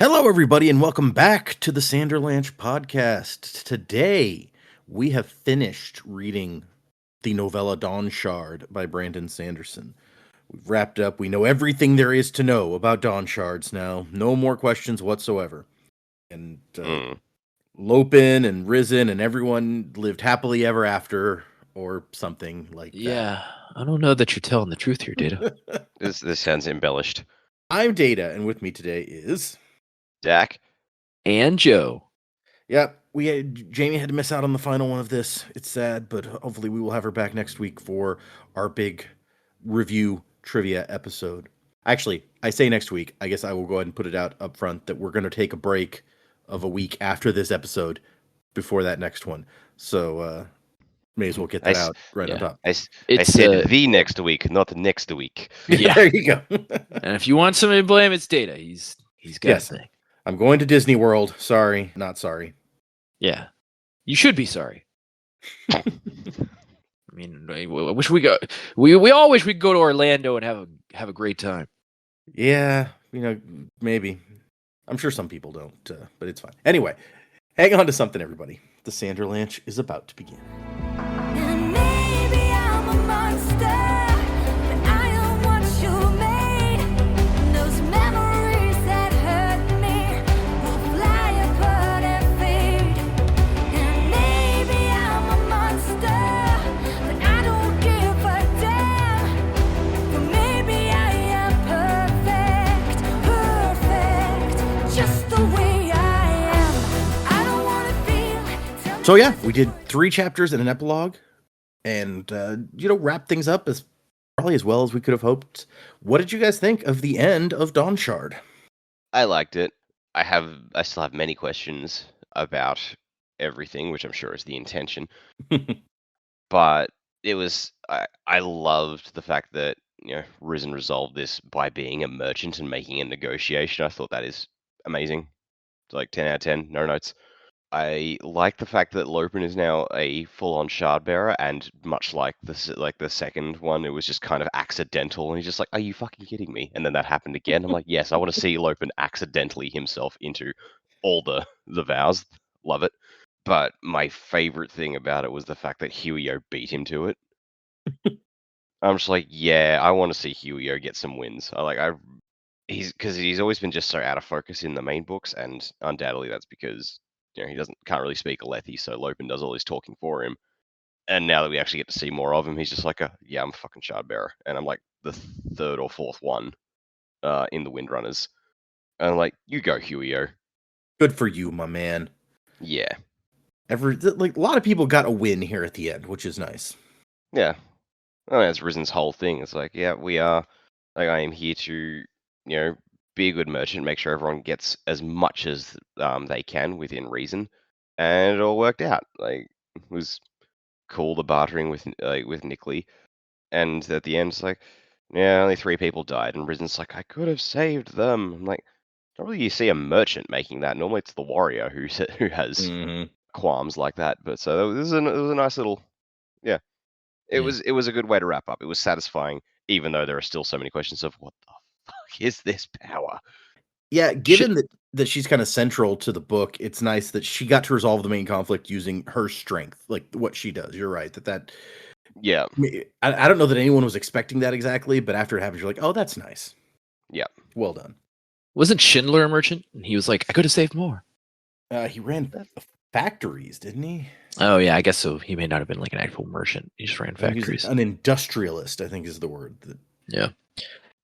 Hello, everybody, and welcome back to the Sanderlanche podcast. Today, we have finished reading the novella Dawnshard by Brandon Sanderson. We've wrapped up. We know everything there is to know about Dawnshards now. No more questions whatsoever. And Lopin and Risen and everyone lived happily ever after, or something like that. Yeah, I don't know that you're telling the truth here, Data. This sounds embellished. I'm Data, and with me today is Dak. And Joe. Yep, Jaymee had to miss out on the final one of this. It's sad, but hopefully we will have her back next week for our big review trivia episode. Actually, I say next week. I guess I will go ahead and put it out up front that we're going to take a break of a week after this episode before that next one. So may as well get that out right on top. I said the next week, not the next week. Yeah, there you go. And if you want somebody to blame, it's Data. He's got a thing. I'm going to Disney World. Sorry, not sorry. Yeah, you should be sorry. I mean, I wish we go. We all wish we could go to Orlando and have a great time. Yeah, maybe. I'm sure some people don't, but it's fine. Anyway, hang on to something, everybody. The Sanderlanche is about to begin. And maybe I'm a monster, but I am what you made. And those memories that hurt me will fly apart and fade. And maybe I'm a monster, but I don't give a damn. But maybe I am perfect, just the way I am. I don't wanna feel. So yeah, we did 3 chapters and an epilogue, and wrap things up as probably as well as we could have hoped. What did you guys think of the end of Dawnshard? I liked it. I still have many questions about everything, which I'm sure is the intention. But it was I loved the fact that Risen resolved this by being a merchant and making a negotiation. I thought that is amazing. It's like 10 out of 10, no notes. I like the fact that Lopin is now a full-on shard bearer, and much like the second one, it was just kind of accidental, and he's just like, "Are you fucking kidding me?" And then that happened again. I'm like, "Yes, I want to see Lopin accidentally himself into all the vows. Love it." But my favorite thing about it was the fact that Huio beat him to it. I'm just like, yeah, I want to see Huio get some wins. He's always been just so out of focus in the main books, and undoubtedly that's because he can't really speak Alethi, so Lopin does all his talking for him. And now that we actually get to see more of him, he's just like, yeah, I'm a fucking shard bearer, and I'm like the 3rd or 4th one in the Windrunners. And I'm like, you go, Huio. Good for you, my man. Yeah. A lot of people got a win here at the end, which is nice. Yeah. I mean, that's Risen's whole thing. It's like, yeah, we are. Like, I am here to, be a good merchant, make sure everyone gets as much as they can within reason, and it all worked out. Like, it was cool, the bartering with Nickley, and at the end it's like, yeah, only 3 people died, and Risen's like, I could have saved them. I'm like, not really you see a merchant making that. Normally it's the warrior who has qualms like that. But so it was a nice little, yeah. It was a good way to wrap up. It was satisfying, even though there are still so many questions of what the fuck is this power? Yeah, given that she's kind of central to the book, it's nice that she got to resolve the main conflict using her strength, like what she does. You're right that. Yeah. I don't know that anyone was expecting that exactly, but after it happens, you're like, oh, that's nice. Yeah. Well done. Wasn't Schindler a merchant? And he was like, I could have saved more. He ran factories, didn't he? Oh yeah, I guess so. He may not have been like an actual merchant. He just ran factories. An industrialist, I think, is the word. Yeah.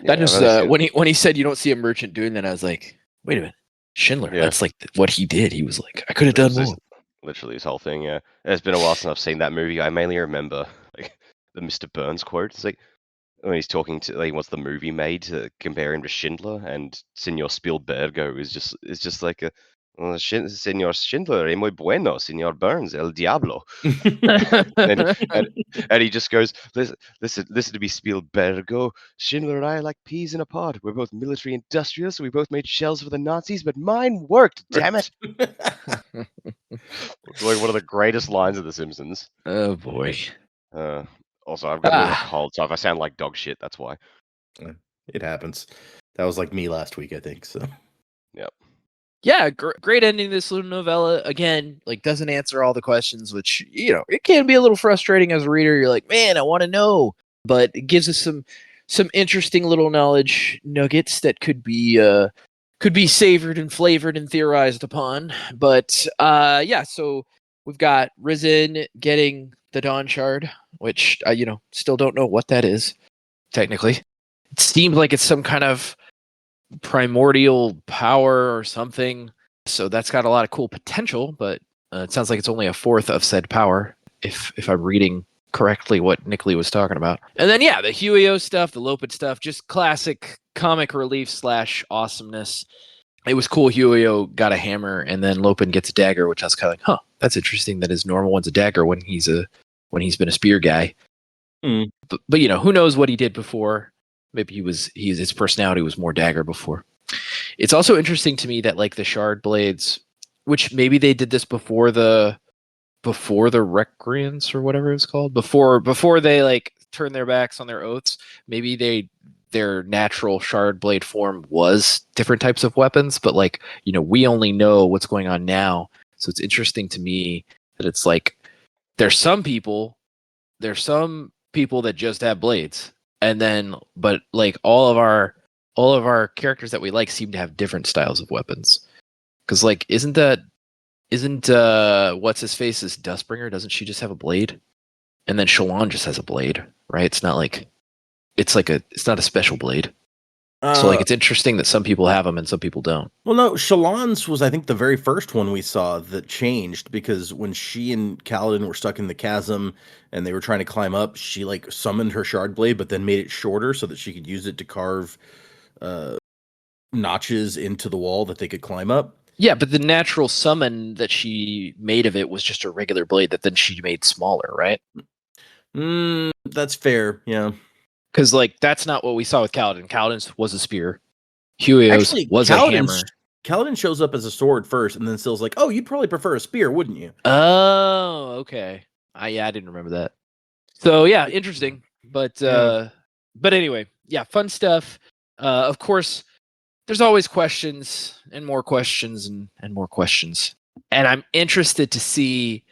That just when he said you don't see a merchant doing that, I was like, wait a minute, Schindler. Yeah. That's like what he did. He was like, I could have done more. Literally his whole thing. Yeah, it's been a while since I've seen that movie. I mainly remember like the Mr. Burns quote. It's like when he's talking to he wants the movie made to compare him to Schindler, and Senor Spielbergo is just like a. Senor Schindler, muy bueno, Senor Burns, el diablo. and he just goes, listen to me, Spielbergo. Schindler and I are like peas in a pod. We're both military industrialists. We both made shells for the Nazis, but mine worked, damn it. It's like one of the greatest lines of The Simpsons. Oh, boy. Also, I've got a cold, so if I sound like dog shit, that's why. It happens. That was like me last week, I think, so. Yep. Yeah, great ending to this little novella. Again, like doesn't answer all the questions, which it can be a little frustrating as a reader. You're like, man, I want to know, but it gives us some interesting little knowledge nuggets that could be savored and flavored and theorized upon. But yeah, so we've got Risen getting the Dawnshard, which still don't know what that is technically. It seems like it's some kind of primordial power or something. So that's got a lot of cool potential, but it sounds like it's only a fourth of said power, if I'm reading correctly what Nick Lee was talking about. And then yeah, the Huio stuff, the Lopin stuff, just classic comic relief / awesomeness. It was cool. Huio got a hammer, and then Lopin gets a dagger, which I was kind of like, huh, that's interesting. That his normal one's a dagger when he's been a spear guy. But who knows what he did before? Maybe his personality was more dagger before. It's also interesting to me that like the shard blades, which maybe they did this before the recreants or whatever it's called, before they like turned their backs on their oaths. Maybe their natural shard blade form was different types of weapons, but like we only know what's going on now. So it's interesting to me that it's like there's some people that just have blades. And then, but like all of our characters that we like seem to have different styles of weapons. Because like, isn't what's his face is Dustbringer? Doesn't she just have a blade? And then Shalon just has a blade, right? It's not like it's not a special blade. So like, it's interesting that some people have them and some people don't. Well, no, Shalon's was, I think, the very first one we saw that changed, because when she and Kaladin were stuck in the chasm and they were trying to climb up, she like summoned her shard blade, but then made it shorter so that she could use it to carve notches into the wall that they could climb up. Yeah, but the natural summon that she made of it was just a regular blade that then she made smaller, right? That's fair, yeah. Because like that's not what we saw with Kaladin. Kaladin's was a spear. Huio's was a hammer. Kaladin shows up as a sword first, and then Sill's like, "Oh, you'd probably prefer a spear, wouldn't you?" Oh, okay. I didn't remember that. So yeah, interesting. But anyway, yeah, fun stuff. Of course, there's always questions and more questions and more questions. And I'm interested to see,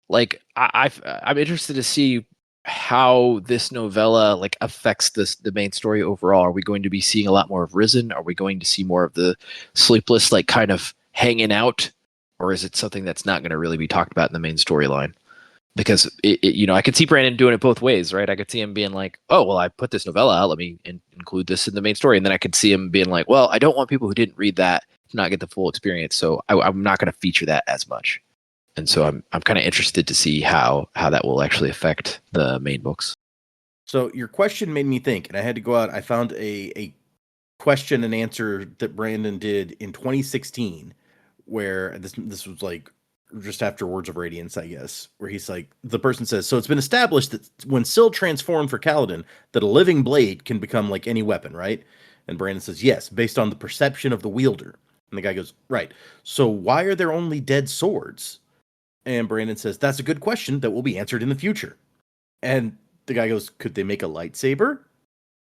like, I'm interested to see how this novella like affects the main story overall. Are we going to be seeing a lot more of Risen? Are we going to see more of the Sleepless like kind of hanging out, or is it something that's not going to really be talked about in the main storyline? Because I could see Brandon doing it both ways, right? I could see him being like, "Oh, well, I put this novella out. Let me include this in the main story," and then I could see him being like, "Well, I don't want people who didn't read that to not get the full experience, so I'm not going to feature that as much." And so I'm kind of interested to see how that will actually affect the main books. So your question made me think, and I had to go out. I found a question and answer that Brandon did in 2016, where this was like just after Words of Radiance, I guess, where he's like, the person says, "So it's been established that when Syl transformed for Kaladin, that a living blade can become like any weapon, right?" And Brandon says, "Yes, based on the perception of the wielder." And the guy goes, "Right. So why are there only dead swords?" And Brandon says, "That's a good question that will be answered in the future." And the guy goes, "Could they make a lightsaber?"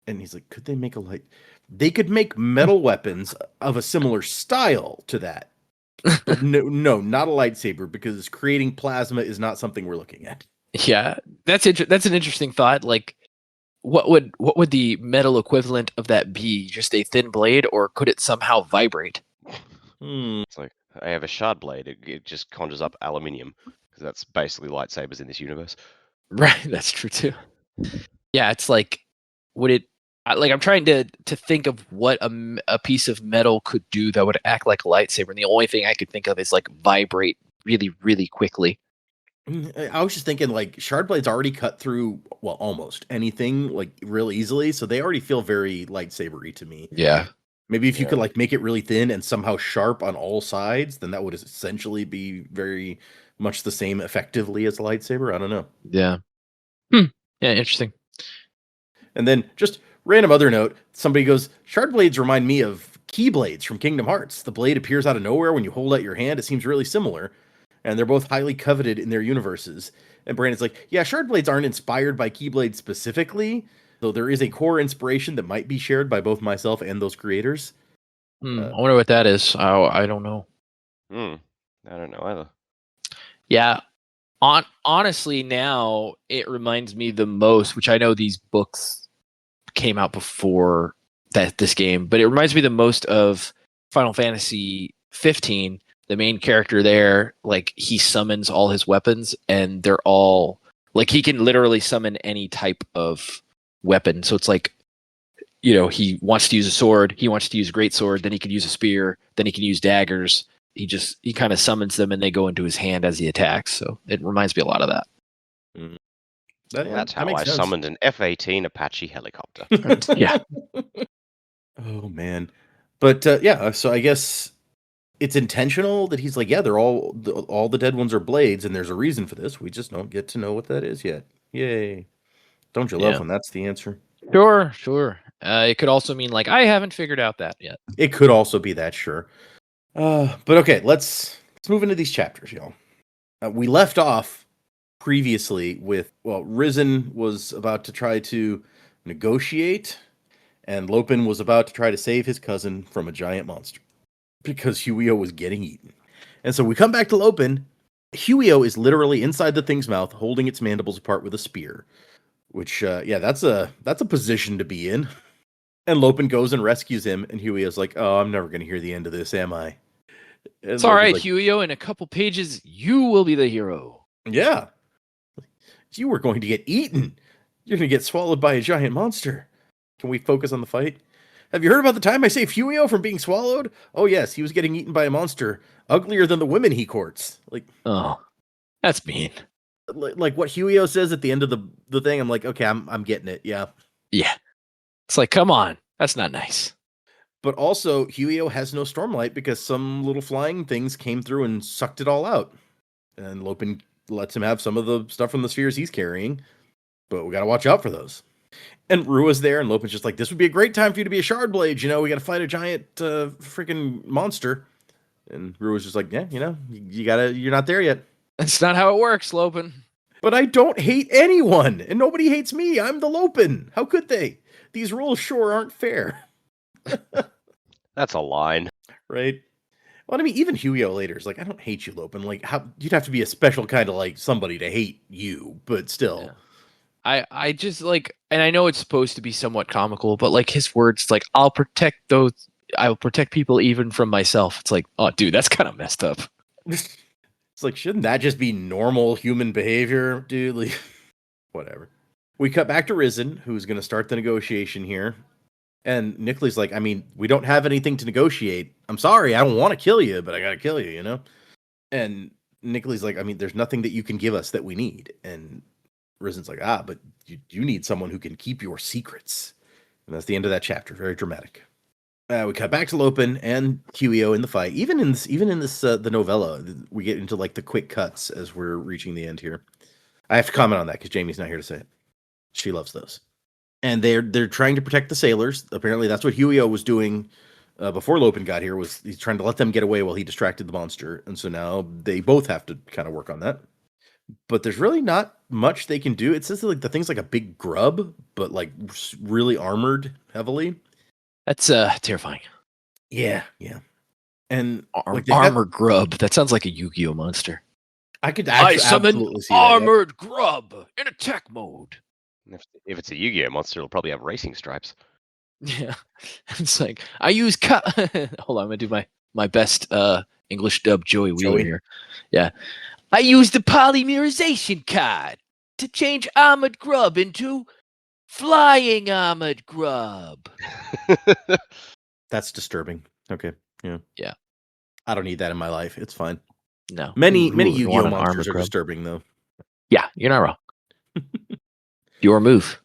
And he's like, "Could they make a light? They could make metal weapons of a similar style to that. But no, not a lightsaber, because creating plasma is not something we're looking at." Yeah, that's an interesting thought. Like, what would the metal equivalent of that be? Just a thin blade, or could it somehow vibrate? It's like, I have a shard blade. It just conjures up aluminium, because that's basically lightsabers in this universe. Right, that's true too. Yeah, it's like, would it? Like, I'm trying to think of what a piece of metal could do that would act like a lightsaber, and the only thing I could think of is like vibrate really, really quickly. I was just thinking, like, shard blades already cut through, well, almost anything, like, real easily, so they already feel very lightsabery to me. Yeah. Maybe if you could like make it really thin and somehow sharp on all sides, then that would essentially be very much the same effectively as a lightsaber. I don't know. Yeah. Yeah, interesting. And then just random other note, somebody goes, "Shard blades remind me of keyblades from Kingdom Hearts. The blade appears out of nowhere when you hold out your hand. It seems really similar. And they're both highly coveted in their universes." And Brandon's like, "Yeah, shard blades aren't inspired by keyblades specifically, though there is a core inspiration that might be shared by both myself and those creators." I wonder what that is. I don't know. I don't know either. Yeah. Honestly, now it reminds me the most, which I know these books came out before this game, but it reminds me the most of Final Fantasy 15. The main character there, like he summons all his weapons, and they're all like he can literally summon any type of weapon. So it's like, he wants to use a sword, he wants to use a great sword, then he can use a spear, then he can use daggers. He kind of summons them and they go into his hand as he attacks. So it reminds me a lot of that. That's how I summoned an F-18 Apache helicopter. Yeah. Oh man, but yeah. So I guess it's intentional that he's like, yeah, they're all the dead ones are blades, and there's a reason for this. We just don't get to know what that is yet. Yay! Don't you love when that's the answer? Sure. It could also mean like I haven't figured out that yet. It could also be that, sure. But okay, let's move into these chapters, y'all. We left off previously with, Risen was about to try to negotiate, and Lopin was about to try to save his cousin from a giant monster because Huio was getting eaten. And so we come back to Lopin. Huio is literally inside the thing's mouth, holding its mandibles apart with a spear, which, that's a position to be in. And Lopin goes and rescues him, and Huio's like, oh, I'm never going to hear the end of this, am I? And it's all right, like, Huio. In a couple pages, you will be the hero. Yeah. You were going to get eaten. You're going to get swallowed by a giant monster. Can we focus on the fight? Have you heard about the time I saved Huio from being swallowed? Oh, yes, he was getting eaten by a monster uglier than the women he courts. Like, oh, that's mean. Like what Huio says at the end of the thing, I'm like, okay, I'm getting it. Yeah. Yeah. It's like, come on. That's not nice. But also, Huio has no Stormlight because some little flying things came through and sucked it all out. And Lopin lets him have some of the stuff from the spheres he's carrying. But we got to watch out for those. And Rua's there, and Lopin's just like, this would be a great time for you to be a shard blade. We got to fight a giant freaking monster. And Rua's just like, yeah, you're not there yet. That's not how it works, Lopin. But I don't hate anyone, and nobody hates me. I'm the Lopin. How could they? These rules sure aren't fair. That's a line. Right? Well, I mean, even Huio later is like, I don't hate you, Lopin. Like, how you'd have to be a special kind of like somebody to hate you, but still. Yeah. I just like, and I know it's supposed to be somewhat comical, but like his words, like, I'll protect people even from myself. It's like, oh, dude, that's kind of messed up. It's like, shouldn't that just be normal human behavior, dude? Like, whatever. We cut back to Risen, who's going to start the negotiation here. And Nickley's like, I mean, we don't have anything to negotiate. I'm sorry, I don't want to kill you, but I got to kill you, And Nickley's like, I mean, there's nothing that you can give us that we need. And Risen's like, but you need someone who can keep your secrets. And that's the end of that chapter. Very dramatic. We cut back to Lopin and Huio in the fight. Even in this, the novella, we get into like the quick cuts as we're reaching the end here. I have to comment on that because Jaymee's not here to say it. She loves those. And they're trying to protect the sailors. Apparently, that's what Huio was doing before Lopin got here. Was he's trying to let them get away while he distracted the monster. And so now they both have to kind of work on that. But there's really not much they can do. It says like the thing's like a big grub, but like really armored heavily. That's terrifying. Yeah. And like armored grub. That sounds like a Yu-Gi-Oh monster. I could absolutely see armored grub in attack mode. If it's a Yu-Gi-Oh monster, it'll probably have racing stripes. Yeah, it's like I use. Hold on, I'm gonna do my best English dub Joey Wheeler here. Yeah, I use the polymerization card to change armored grub into flying armored grub. That's disturbing. Okay. Yeah. I don't need that in my life. It's fine. No. Many Yu-Gi-Oh monsters are disturbing though. Yeah, you're not wrong. Your move.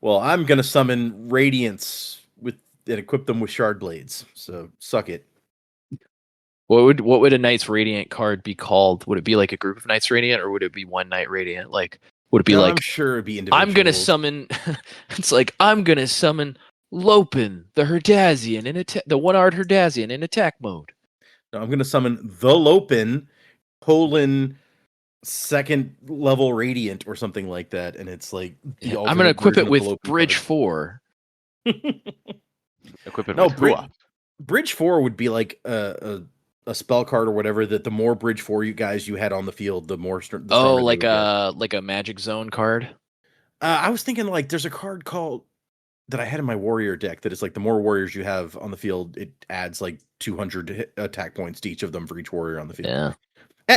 Well, I'm gonna summon Radiance and equip them with shard blades. So suck it. What would a Knights Radiant card be called? Would it be like a group of Knights Radiant, or would it be one Knight Radiant? Like, would it be like? I'm sure it'd be individual. I'm gonna summon. It's like I'm gonna summon Lopin, the Herdazian the one-art Herdazian in attack mode. No, I'm gonna summon the Lopin, second level Radiant or something like that, and it's like I'm gonna equip it with Bridge 4. Equip it with Rua. Bridge 4 would be like a spell card or whatever that the more Bridge 4 you guys you had on the field, the more the Oh, stronger they would get. like a Magic Zone card. I was thinking like there's a card called that I had in my warrior deck that is like the more warriors you have on the field, it adds like 200 attack points to each of them for each warrior on the field. Yeah.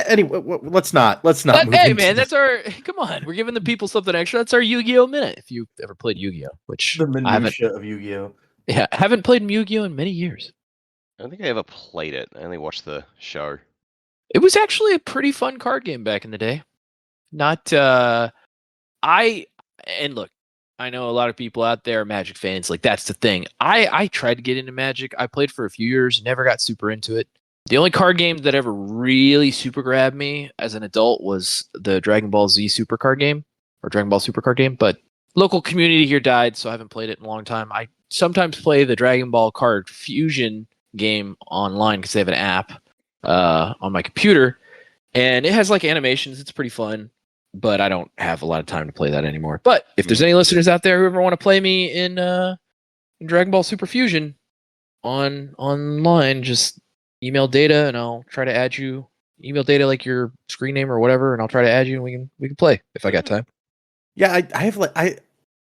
Anyway, let's not But move hey, into man, this. that's our. Come on, we're giving the people something extra. That's our Yu-Gi-Oh minute. If you've ever played Yu-Gi-Oh, which the I haven't, minutia of Yu-Gi-Oh. yeah, I haven't played Yu-Gi-Oh in many years. I don't think I ever played it. I only watched the show. It was actually a pretty fun card game back in the day. Not and look, I know a lot of people out there are Magic fans. Like that's the thing. I tried to get into Magic. I played for a few years, never got super into it. The only card game that ever really super grabbed me as an adult was the Dragon Ball Z Super Card game or Dragon Ball Super Card game. But local community here died, so I haven't played it in a long time. I sometimes play the Dragon Ball Card Fusion game online because they have an app on my computer, and it has like animations. It's pretty fun, but I don't have a lot of time to play that anymore. But if there's any listeners out there who ever want to play me in Dragon Ball Super Fusion online, just email Data and I'll try to add you. Email Data like your screen name or whatever, and I'll try to add you and we can play if I got time. Yeah, I have like I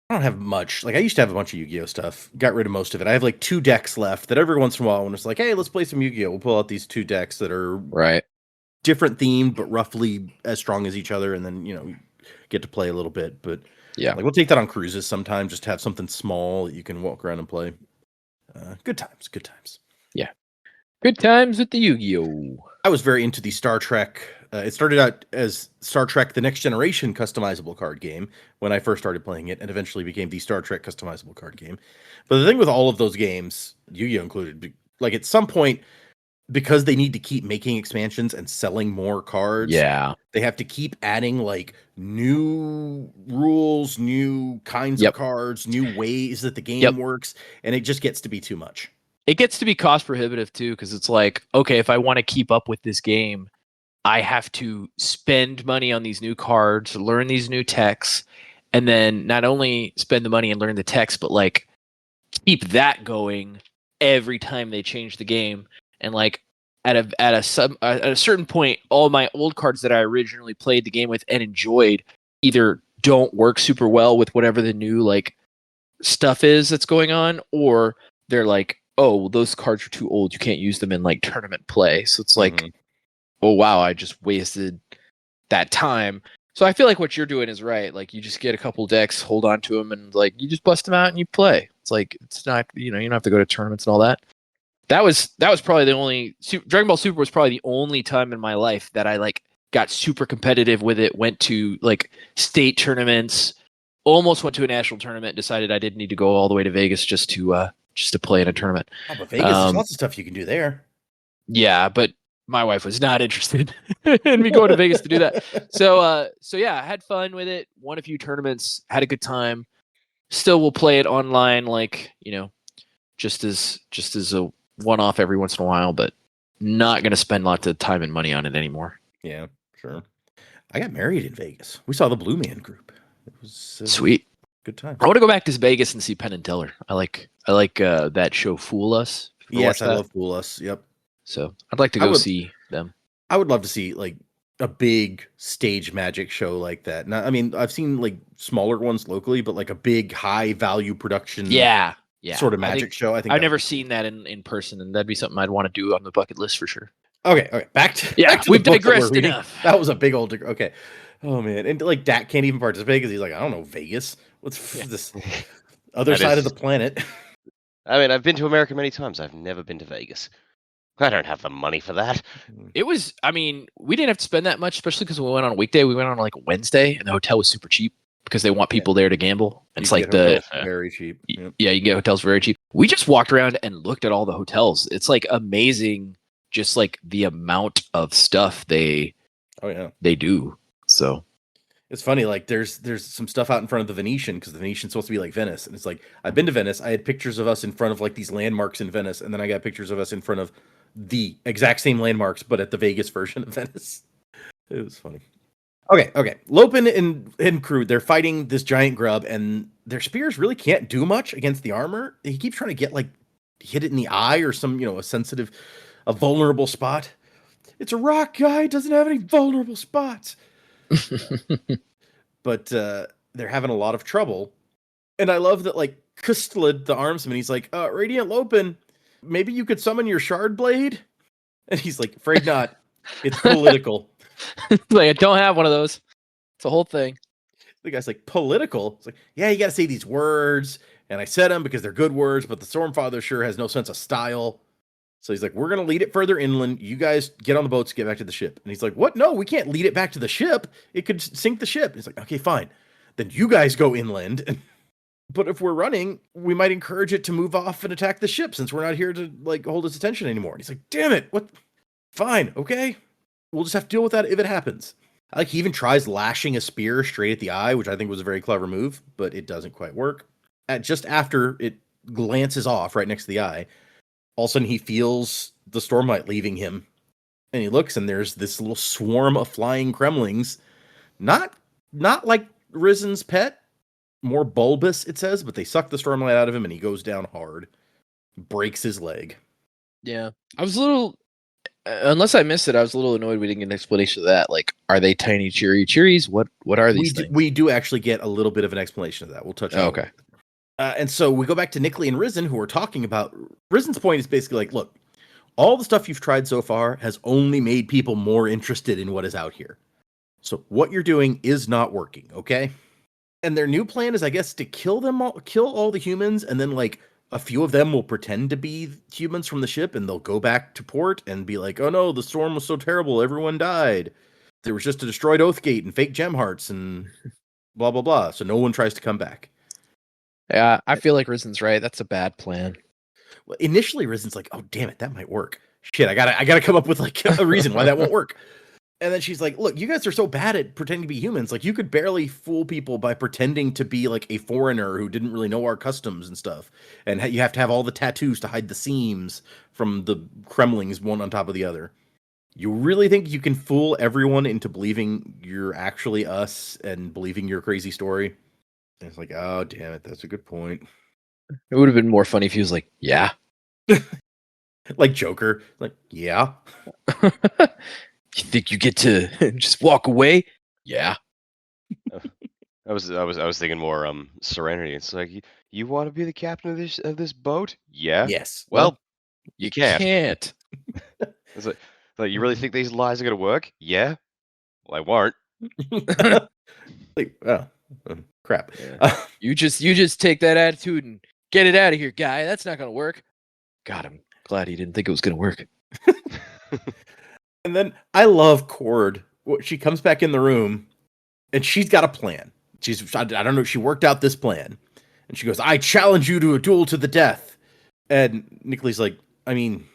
don't have much. Like I used to have a bunch of Yu-Gi-Oh stuff. Got rid of most of it. I have like 2 decks left that every once in a while when it's like, hey, let's play some Yu-Gi-Oh, we'll pull out these 2 decks that are Right. different themed but roughly as strong as each other, and then get to play a little bit. But Yeah. like we'll take that on cruises sometime, just to have something small that you can walk around and play. Good times. Good times with the Yu-Gi-Oh. I was very into the Star Trek. It started out as Star Trek The Next Generation customizable card game when I first started playing it, and eventually became the Star Trek customizable card game. But the thing with all of those games, Yu-Gi-Oh included, like at some point, because they need to keep making expansions and selling more cards, Yeah. they have to keep adding like new rules, new kinds of cards, new ways that the game works, and it just gets to be too much. It gets to be cost prohibitive too, because it's like, okay, if I want to keep up with this game, I have to spend money on these new cards, learn these new techs, and then not only spend the money and learn the techs, but like keep that going every time they change the game. And like at a certain point, all my old cards that I originally played the game with and enjoyed either don't work super well with whatever the new like stuff is that's going on, or they're like, oh, well, those cards are too old. You can't use them in like tournament play. So it's like, oh wow, I just wasted that time. So I feel like what you're doing is right. Like you just get a couple decks, hold on to them, and like you just bust them out and you play. It's like it's not, you don't have to go to tournaments and all that. That was probably the only Dragon Ball Super was probably the only time in my life that I like got super competitive with it. Went to like state tournaments, almost went to a national tournament. Decided I didn't need to go all the way to Vegas just to play in a tournament. Oh, but Vegas, there's lots of stuff you can do there. Yeah, but my wife was not interested in me going to Vegas to do that. So yeah, I had fun with it. Won a few tournaments, had a good time. Still will play it online, like, just as a one-off every once in a while, but not going to spend lots of time and money on it anymore. Yeah, sure. I got married in Vegas. We saw the Blue Man Group. It was sweet. Good time. I want to go back to Vegas and see Penn and Teller. I like that show Fool Us. Yes, I love Fool Us. Yep. So I'd like to go see them. I would love to see like a big stage magic show like that. Now, I mean, I've seen like smaller ones locally, but like a big high value production. Yeah. Sort of magic show. I think I've never seen that in person, and that'd be something I'd want to do on the bucket list for sure. Okay. Back to we've digressed enough. That was a big old. Okay. Oh man, and like Dak can't even participate because he's like, I don't know, Vegas. What's this other side of the planet? I mean, I've been to America many times. I've never been to Vegas. I don't have the money for that. It was, I mean, we didn't have to spend that much, especially because we went on a weekday. We went on like a Wednesday, and the hotel was super cheap because they want people there to gamble. And it's like very cheap. Yep. Yeah, you can get hotels very cheap. We just walked around and looked at all the hotels. It's like amazing, just like the amount of stuff they do. So it's funny, like there's some stuff out in front of the Venetian because the Venetian's supposed to be like Venice, and it's like I've been to Venice. I had pictures of us in front of like these landmarks in Venice, and then I got pictures of us in front of the exact same landmarks, but at the Vegas version of Venice. It was funny. Okay. Lopin and crew, they're fighting this giant grub, and their spears really can't do much against the armor. He keeps trying to get like hit it in the eye or some, a vulnerable spot. It's a rock guy. It doesn't have any vulnerable spots. But they're having a lot of trouble. And I love that, like, Kustlid, the armsman, he's like, Radiant Lopen, maybe you could summon your shard blade? And he's like, afraid not. It's political. Like, I don't have one of those. It's a whole thing. The guy's like, political? It's like, yeah, you got to say these words. And I said them because they're good words, but the Stormfather sure has no sense of style. So he's like, we're going to lead it further inland. You guys get on the boats, get back to the ship. And he's like, what? No, we can't lead it back to the ship. It could sink the ship. He's like, okay, fine. Then you guys go inland. But if we're running, we might encourage it to move off and attack the ship since we're not here to, like, hold its attention anymore. And he's like, damn it. What? Fine. Okay. We'll just have to deal with that if it happens. Like, he even tries lashing a spear straight at the eye, which I think was a very clever move, but it doesn't quite work. Just after it glances off right next to the eye, all of a sudden he feels the Stormlight leaving him. And he looks, and there's this little swarm of flying Kremlings. Not like Risen's pet. More bulbous, it says, but they suck the Stormlight out of him, and he goes down hard. Breaks his leg. Yeah. I was a little... unless I missed it, I was a little annoyed we didn't get an explanation of that. Like, are they tiny cheeries? What are these things? We do actually get a little bit of an explanation of that. We'll touch on it. Okay. And so we go back to Nickley and Risen, who are talking about... Risen's point is basically like, look, all the stuff you've tried so far has only made people more interested in what is out here. So what you're doing is not working, okay? And their new plan is, I guess, to kill all the humans, and then, like, a few of them will pretend to be humans from the ship, and they'll go back to port and be like, oh no, the storm was so terrible, everyone died. There was just a destroyed Oathgate and fake gem hearts and blah, blah, blah. So no one tries to come back. Yeah, I feel like Risen's right. That's a bad plan. Well, initially, Risen's like, oh, damn it, that might work. Shit, I gotta come up with, like, a reason why that won't work. And then she's like, look, you guys are so bad at pretending to be humans. Like, you could barely fool people by pretending to be, like, a foreigner who didn't really know our customs and stuff. And you have to have all the tattoos to hide the seams from the Kremlings, one on top of the other. You really think you can fool everyone into believing you're actually us and believing your crazy story? And it's like, oh, damn it, that's a good point. It would have been more funny if he was like, yeah. Like Joker. Like, yeah. You think you get to just walk away? Yeah. I was thinking more Serenity. It's like, you want to be the captain of this boat? Yeah. Yes. Well, you can't. Can't. It's like you really think these lies are gonna work? Yeah. Well, I won't. Like, crap. Yeah. You just take that attitude and get it out of here, guy. That's not gonna work. God, I'm glad he didn't think it was gonna work. And then I love Cord. She comes back in the room, and she's got a plan. I don't know. She worked out this plan, and she goes, "I challenge you to a duel to the death." And Nickley's like, "I mean,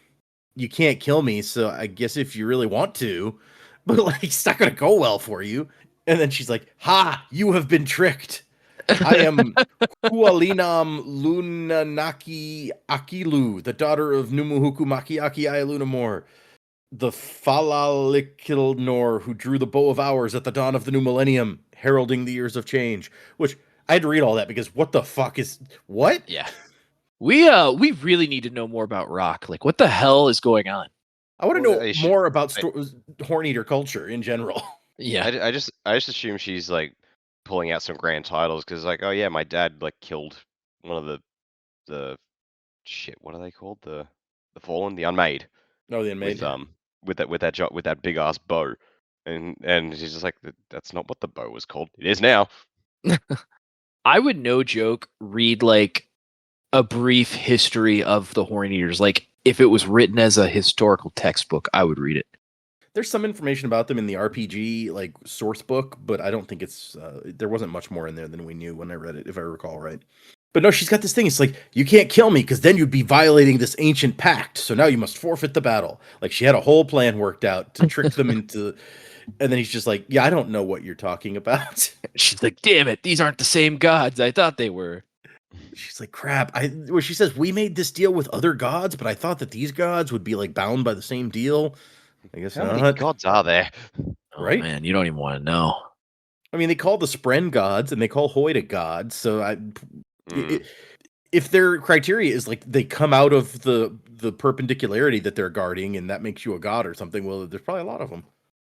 you can't kill me, so I guess if you really want to, but like, it's not gonna go well for you." And then she's like, "Ha! You have been tricked. I am Hualinam Lunanaki Akilu, the daughter of Numuhuku Makiaki Ialunamor, the Falalikilnor who drew the bow of hours at the dawn of the new millennium, heralding the years of change." Which I had to read all that because what the fuck is what? Yeah. We really need to know more about Rock. Like, what the hell is going on? I want to know more about Horn-Eater culture in general. Yeah. I just assume she's like pulling out some grand titles because, like, oh yeah, my dad like killed one of the shit. What are they called? The Fallen, the Unmade. No, the Unmade. With that big ass bow, and she's just like, that's not what the bow was called. It is now. I would, no joke, read like a brief history of the Horn-Eaters. Like, if it was written as a historical textbook, I would read it. There's some information about them in the RPG like source book, but I don't think it's there wasn't much more in there than we knew when I read it, if I recall right. But no, she's got this thing. It's like, you can't kill me because then you'd be violating this ancient pact. So now you must forfeit the battle. Like, she had a whole plan worked out to trick them into. And then he's just like, yeah, I don't know what you're talking about. She's like, damn it, these aren't the same gods I thought they were. She's like, crap. Where she says, we made this deal with other gods, but I thought that these gods would be like bound by the same deal. I guess How not. many gods are there? Right? Oh, man, you don't even want to know. I mean, they call the Spren gods and they call Hoyda gods. So if their criteria is like they come out of the perpendicularity that they're guarding, and that makes you a god or something, well, there's probably a lot of them.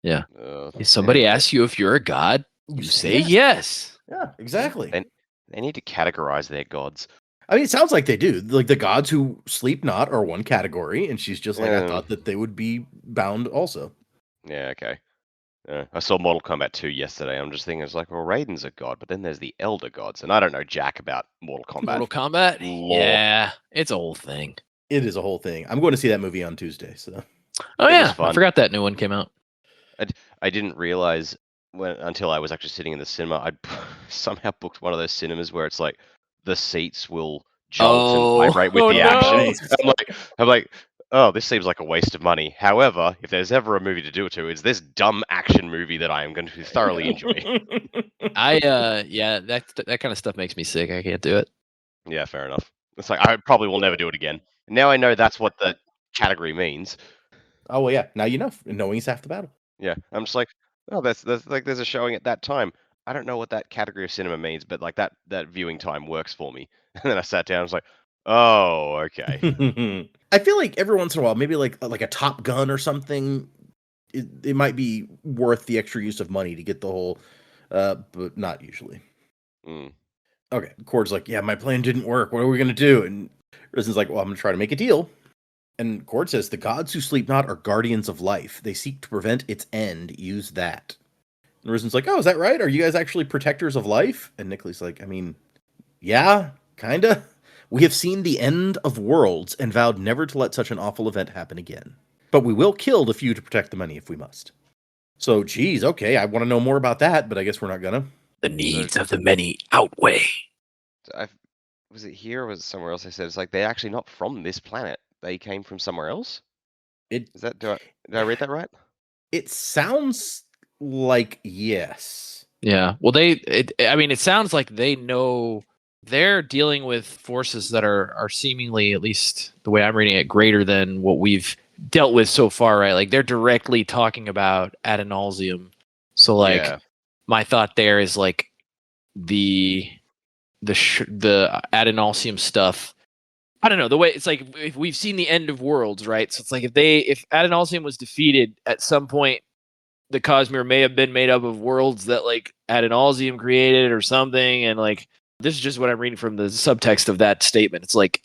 Yeah. Uh, If somebody they- asks you if you're a god, you You say say yes. Yeah, exactly. They need to categorize their gods. I mean, it sounds like they do. Like the gods who sleep not are one category, and she's just like, I Yeah. thought that they would be bound also. Yeah, okay. I saw Mortal Kombat 2 yesterday. I'm just thinking, it's like, well, Raiden's a god, but then there's the Elder Gods, and I don't know jack about Mortal Kombat. Mortal Kombat? Lore. Yeah, it's a whole thing. It is a whole thing. I'm going to see that movie on Tuesday. So Oh It was yeah, I fun. forgot that new one came out. I didn't realize until I was actually sitting in the cinema, I somehow booked one of those cinemas where it's like the seats will jolt and vibrate with the action. no. I'm like, oh, this seems like a waste of money. However, if there's ever a movie to do it to, it's this dumb action movie that I am going to thoroughly enjoy. Yeah, that kind of stuff makes me sick. I can't do it. Yeah, fair enough. It's like I probably will never do it again. Now I know that's what the category means. Oh well, yeah. Now you know. Knowing's half the battle. Yeah, I'm just like, oh, that's like there's a showing at that time. I don't know what that category of cinema means, but like that viewing time works for me. And then I sat down, I was like, oh, okay. I feel like every once in a while, maybe like a Top Gun or something, it might be worth the extra use of money to get the whole, but not usually. Mm. Okay, Cord's like, yeah, my plan didn't work. What are we gonna do? And Risen's like, well, I'm gonna try to make a deal. And Cord says, the gods who sleep not are guardians of life. They seek to prevent its end. Use that. And Risen's like, oh, is that right? Are you guys actually protectors of life? And Nicholas like, I mean, yeah, kinda. We have seen the end of worlds and vowed never to let such an awful event happen again. But we will kill the few to protect the many if we must. So, geez, okay, I want to know more about that, but I guess we're not gonna. The needs of the many outweigh. Was it here or was it somewhere else? I said it's like they're actually not from this planet. They came from somewhere else. It Is that did I read that right? it sounds like yes. Yeah. Well, it sounds like they know they're dealing with forces that are seemingly, at least the way I'm reading it, greater than what we've dealt with so far, right? Like they're directly talking about ad nauseum. So like Yeah. my thought there is like the ad nauseum stuff. I don't know, the way it's like if we've seen the end of worlds, right? So it's like if ad nauseum was defeated at some point, the Cosmere may have been made up of worlds that like ad nauseum created or something, and like this is just what I'm reading from the subtext of that statement. It's like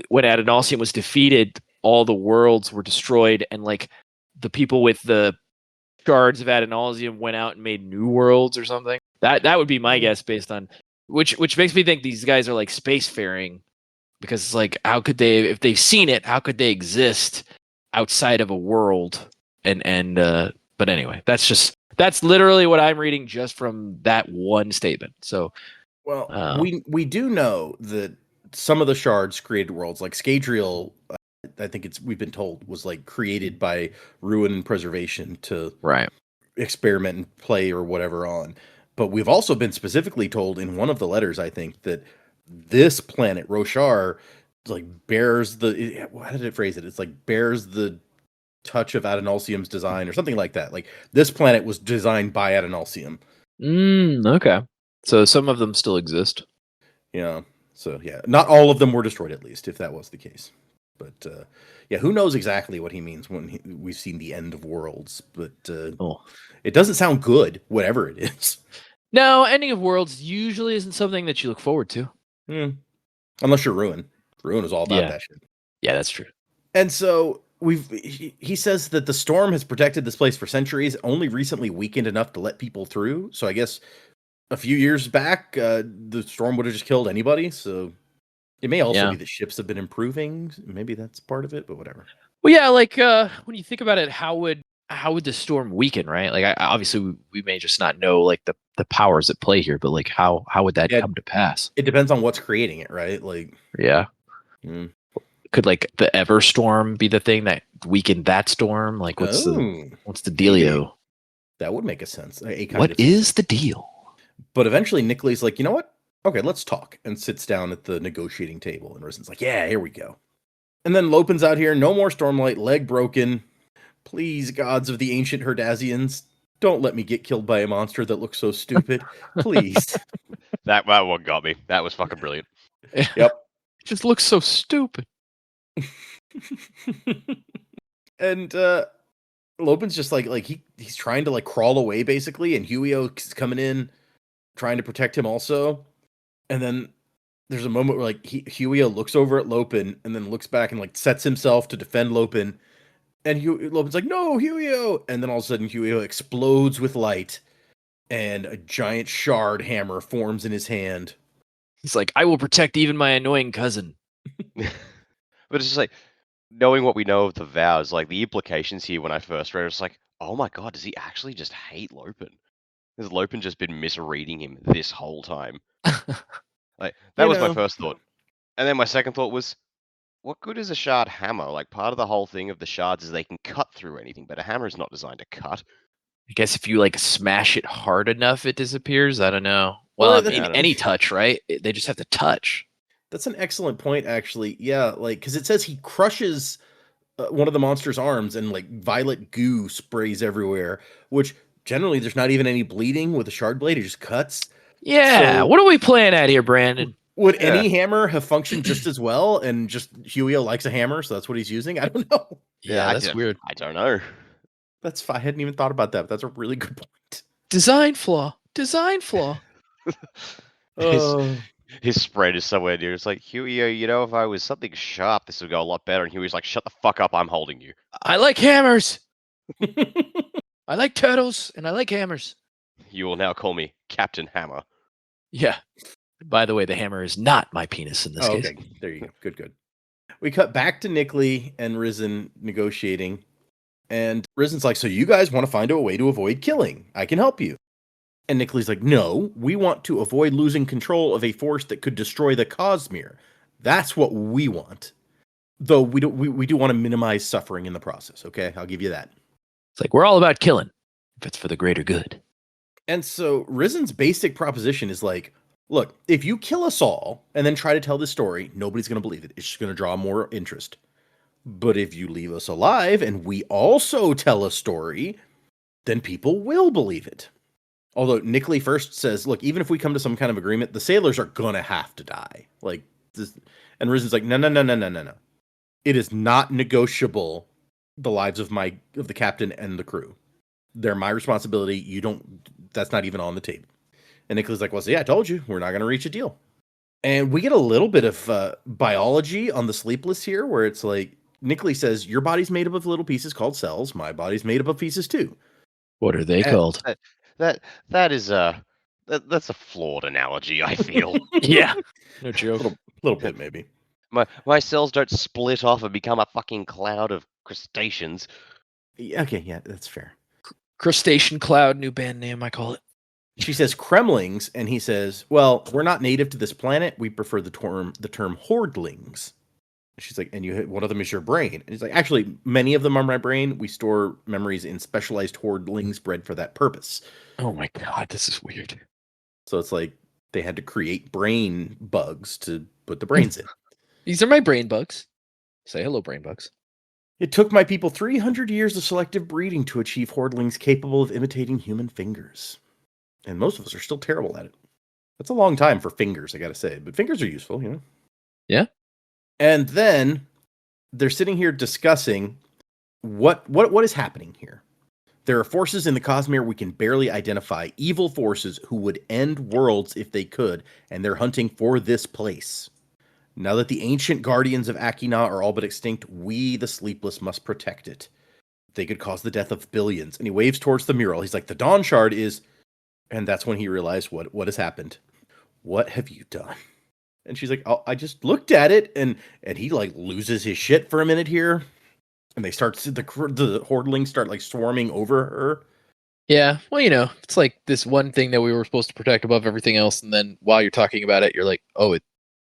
when ad nauseum was defeated, all the worlds were destroyed, and like the people with the shards of ad nauseum went out and made new worlds or something. That would be my guess based on which makes me think these guys are like spacefaring, because it's like how could they, if they've seen it, how could they exist outside of a world? And but anyway, that's literally what I'm reading just from that one statement. So Well, we do know that some of the shards created worlds, like Scadrial. I think we've been told was like created by ruin and preservation to right. experiment and play or whatever on. But we've also been specifically told in one of the letters, I think, that this planet Roshar like bears the, how did it phrase it? It's like bears the touch of Adonalsium's design or something like that. Like this planet was designed by Adonalsium. Okay. So some of them still exist. Yeah. So yeah, not all of them were destroyed, at least, if that was the case. But yeah, who knows exactly what he means when we've seen the end of worlds. But it doesn't sound good, whatever it is. No, ending of worlds usually isn't something that you look forward to. Unless you're Ruin. Ruin is all about that shit. Yeah, that's true. And so he says that the storm has protected this place for centuries, only recently weakened enough to let people through. So I guess a few years back, the storm would have just killed anybody. So it may also be the ships have been improving. Maybe that's part of it, but whatever. Well, yeah, like when you think about it, how would the storm weaken, right? Like, obviously, we may just not know like the powers at play here, but like, how would that come to pass? It depends on what's creating it, right? Like, yeah. Could like the Everstorm be the thing that weakened that storm? Like, what's the dealio? That would make a sense. What is the deal? But eventually, Nicholas like, you know what? Okay, let's talk, and sits down at the negotiating table. And Risen's like, yeah, here we go. And then Lopin's out here. No more Stormlight. Leg broken. Please, gods of the ancient Herdazians, don't let me get killed by a monster that looks so stupid. Please. That one got me. That was fucking brilliant. Yep. Just looks so stupid. And Lopin's just like he's trying to like crawl away basically, and Huio's coming in trying to protect him also. And then there's a moment where like Huio looks over at Lopin and then looks back and like sets himself to defend Lopin. And Lopin's like, "No, Huio!" And then all of a sudden Huio explodes with light, and a giant shard hammer forms in his hand. He's like, I will protect even my annoying cousin. But it's just like, knowing what we know of the vows, like the implications here when I first read it, it's like, oh my god, does he actually just hate Lopin? Has Lopin just been misreading him this whole time? Like, that was my first thought. And then my second thought was, what good is a shard hammer? Like, part of the whole thing of the shards is they can cut through anything, but a hammer is not designed to cut. I guess if you like smash it hard enough, it disappears. I don't know. Well, Well, I that's- mean, any touch, right? They just have to touch. That's an excellent point, actually. Yeah, like because it says he crushes one of the monster's arms, and like violet goo sprays everywhere. Which generally there's not even any bleeding with a shard blade; it just cuts. Yeah. So- What are we playing at here, Brandon? Would Yeah. any hammer have functioned just as well? And just Huio likes a hammer, so that's what he's using. I don't know. Yeah, that's weird. I don't know. That's fine. I hadn't even thought about that. But that's a really good point. Design flaw. Design flaw. Oh. His spread is somewhere near. It's like, Huio, you know, if I was something sharp, this would go a lot better. And Huio's like, shut the fuck up, I'm holding you. I like hammers. I like turtles, and I like hammers. You will now call me Captain Hammer. Yeah. By the way, the hammer is not my penis in this case. Okay, there you go. Good. We cut back to Nickley and Risen negotiating, and Risen's like, "So you guys want to find a way to avoid killing? I can help you." And Nickley's like, "No, we want to avoid losing control of a force that could destroy the Cosmere. That's what we want. Though we do want to minimize suffering in the process. Okay, I'll give you that." It's like we're all about killing if it's for the greater good. And so Risen's basic proposition is like, look, if you kill us all and then try to tell this story, nobody's going to believe it. It's just going to draw more interest. But if you leave us alive and we also tell a story, then people will believe it. Although Nickley first says, look, even if we come to some kind of agreement, the sailors are going to have to die. Like this. And Risen's like, no. It is not negotiable, the lives of the captain and the crew. They're my responsibility. That's not even on the table. And Nickley's like, well, see, I told you, we're not going to reach a deal. And we get a little bit of biology on the Sleepless here, where it's like, Nickley says, your body's made up of little pieces called cells. My body's made up of pieces too. What are they called? That's a flawed analogy, I feel. Yeah. No joke. A little bit, maybe. My cells don't split off and become a fucking cloud of crustaceans. Okay, yeah, that's fair. Crustacean Cloud, new band name, I call it. She says Kremlings, and he says, well, we're not native to this planet. We prefer the term Hordlings. She's like, and one of them is your brain. And he's like, actually, many of them are my brain. We store memories in specialized Hordlings bred for that purpose. Oh my god, this is weird. So it's like they had to create brain bugs to put the brains in. These are my brain bugs. Say hello, brain bugs. It took my people 300 years of selective breeding to achieve Hordlings capable of imitating human fingers. And most of us are still terrible at it. That's a long time for fingers, I gotta say. But fingers are useful, you know? Yeah. And then they're sitting here discussing what is happening here. There are forces in the Cosmere we can barely identify. Evil forces who would end worlds if they could. And they're hunting for this place. Now that the ancient guardians of Akina are all but extinct, we, the Sleepless, must protect it. They could cause the death of billions. And he waves towards the mural. He's like, the Dawnshard is... And that's when he realized what has happened. What have you done? And she's like, oh, I just looked at it. And he like loses his shit for a minute here. And they start, the Hordlings start like swarming over her. Yeah, well, you know, it's like this one thing that we were supposed to protect above everything else. And then while you're talking about it, you're like, oh,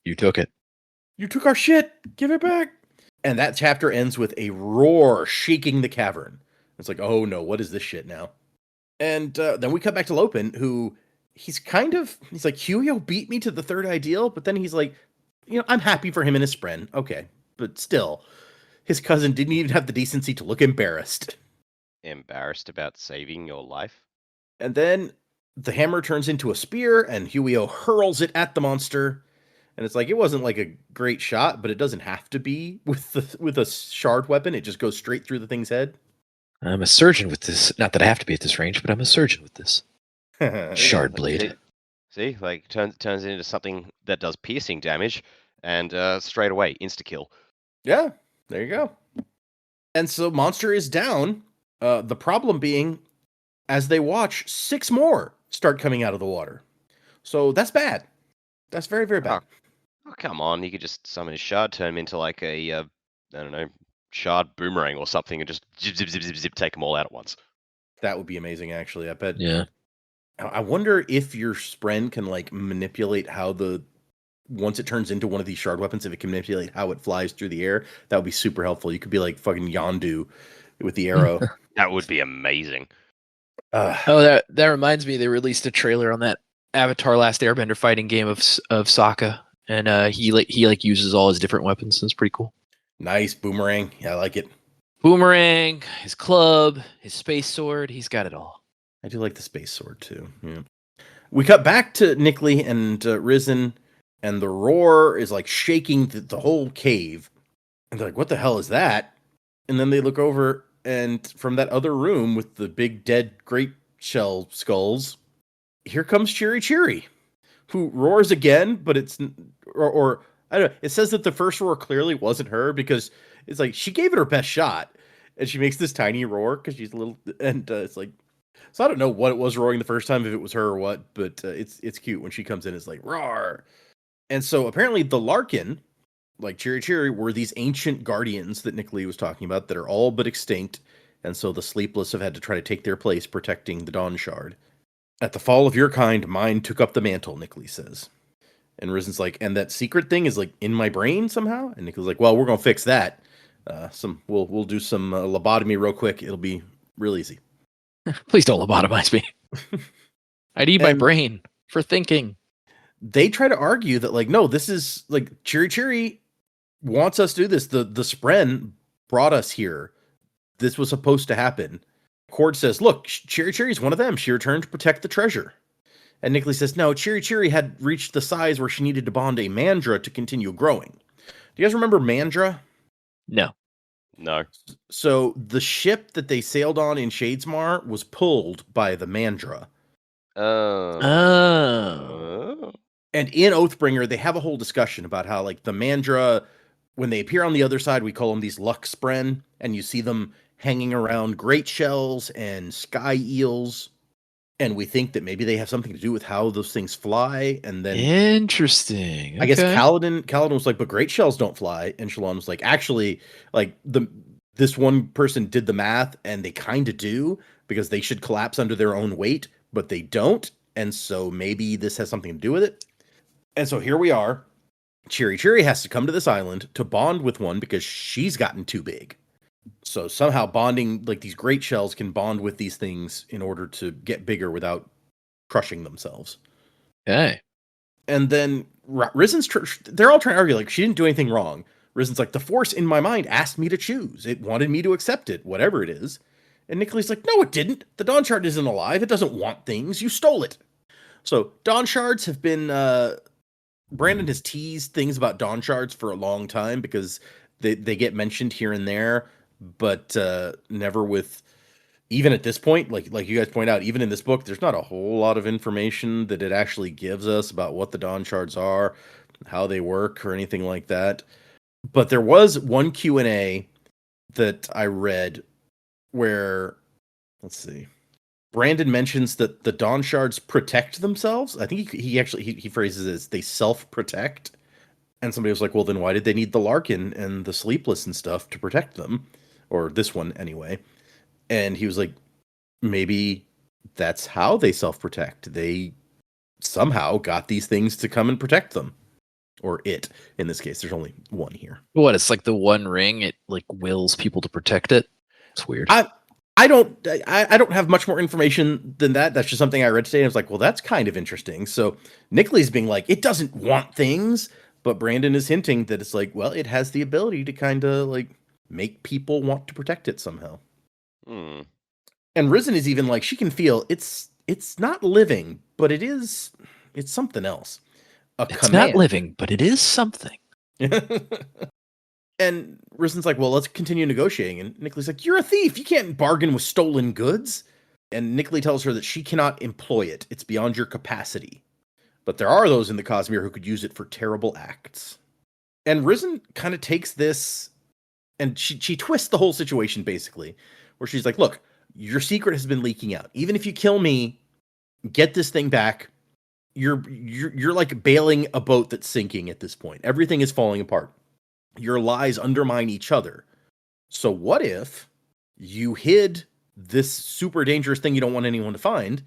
you took it. You took our shit. Give it back. And that chapter ends with a roar shaking the cavern. It's like, oh no, what is this shit now? And then we cut back to Lopin, who he's like, Huio beat me to the third ideal. But then he's like, you know, I'm happy for him and his friend. Okay. But still, his cousin didn't even have the decency to look embarrassed. Embarrassed about saving your life? And then the hammer turns into a spear and Huio hurls it at the monster. And it's like it wasn't like a great shot, but it doesn't have to be with a shard weapon. It just goes straight through the thing's head. I'm a surgeon with this. Not that I have to be at this range, but I'm a surgeon with this. Yeah, Shard Like, blade. see, like turns it into something that does piercing damage, and straight away insta kill. there you go. And so monster is down. The problem being, as they watch, 6 more start coming out of the water. So that's bad. That's very, very bad. Oh come on, you could just summon a shard, turn him into like a I don't know, shard boomerang or something, and just zip zip zip zip zip take them all out at once. That would be amazing, actually. I bet. Yeah. I wonder if your Spren can like manipulate how once it turns into one of these shard weapons, if it can manipulate how it flies through the air. That would be super helpful. You could be like fucking Yondu with the arrow. That would be amazing. Oh, that reminds me. They released a trailer on that Avatar: Last Airbender fighting game of Sokka, and he uses all his different weapons. It's pretty cool. Nice boomerang. Yeah, I like it. Boomerang, his club, his space sword. He's got it all. I do like the space sword too. Yeah. We cut back to Nickley and Risen, and the roar is like shaking the whole cave. And they're like, "What the hell is that?" And then they look over, and from that other room with the big dead great shell skulls, here comes Chiri, who roars again, but it's or I don't know. It says that the first roar clearly wasn't her because it's like she gave it her best shot, and she makes this tiny roar because she's a little, and it's like. So I don't know what it was roaring the first time, if it was her or what, but it's cute when she comes in. It's like roar, and so apparently the Larkin, like Chiri, were these ancient guardians that Nick Lee was talking about that are all but extinct, and so the Sleepless have had to try to take their place protecting the Dawnshard. At the fall of your kind, mine took up the mantle, Nick Lee says, and Risen's like, and that secret thing is like in my brain somehow, and Nick Lee's like, well, we're gonna fix that. We'll do some lobotomy real quick. It'll be real easy. Please don't lobotomize me. I need my And- brain for thinking. They try to argue that like, no, this is like Chiri wants us to do this. The Spren brought us here. This was supposed to happen. Cord says, look, Chiri's one of them. She returned to protect the treasure. And Nickley says, no, Chiri had reached the size where she needed to bond a Mandra to continue growing. Do you guys remember Mandra? No. No. So the ship that they sailed on in Shadesmar was pulled by the Mandra. Oh. And in Oathbringer, they have a whole discussion about how, like, the Mandra, when they appear on the other side, we call them these Luxspren, and you see them hanging around great shells and sky eels, and we think that maybe they have something to do with how those things fly, and then... Interesting. I guess Okay. Kaladin was like, but great shells don't fly, and Shalon was like, actually, like, this one person did the math, and they kind of do, because they should collapse under their own weight, but they don't, and so maybe this has something to do with it. And so here we are. Chiri has to come to this island to bond with one because she's gotten too big. So somehow bonding, like these great shells can bond with these things in order to get bigger without crushing themselves. Okay. And then Risen's, they're all trying to argue, like, she didn't do anything wrong. Risen's like, the force in my mind asked me to choose. It wanted me to accept it, whatever it is. And Nicholas like, no, it didn't. The Dawnshard isn't alive. It doesn't want things. You stole it. So Dawnshards have been, Brandon has teased things about Dawnshards for a long time because they get mentioned here and there, but never with, even at this point, like you guys point out, even in this book, there's not a whole lot of information that it actually gives us about what the Dawnshards are, how they work, or anything like that. But there was one Q&A that I read where, let's see, Brandon mentions that the Dawnshards protect themselves. I think he phrases it as they self-protect. And somebody was like, well, then why did they need the Larkin and the Sleepless and stuff to protect them? Or this one, anyway. And he was like, maybe that's how they self-protect. They somehow got these things to come and protect them. Or it, in this case. There's only one here. What? It's like the One Ring. It like wills people to protect it. It's weird. I don't have much more information than that. That's just something I read today. And I was like, well, that's kind of interesting. So Nickley's being like, it doesn't want things. But Brandon is hinting that it's like, well, it has the ability to kind of like make people want to protect it somehow. Hmm. And Risen is even like, she can feel it's not living, but it's something else. a It's command. not living, but it is something. And Rizen's like, well, let's continue negotiating. And Nickley's like, you're a thief. You can't bargain with stolen goods. And Nickley tells her that she cannot employ it. It's beyond your capacity. But there are those in the Cosmere who could use it for terrible acts. And Rizen kind of takes this and she twists the whole situation, basically, where she's like, look, your secret has been leaking out. Even if you kill me, get this thing back. You're like bailing a boat that's sinking at this point. Everything is falling apart. Your lies undermine each other. So what if you hid this super dangerous thing you don't want anyone to find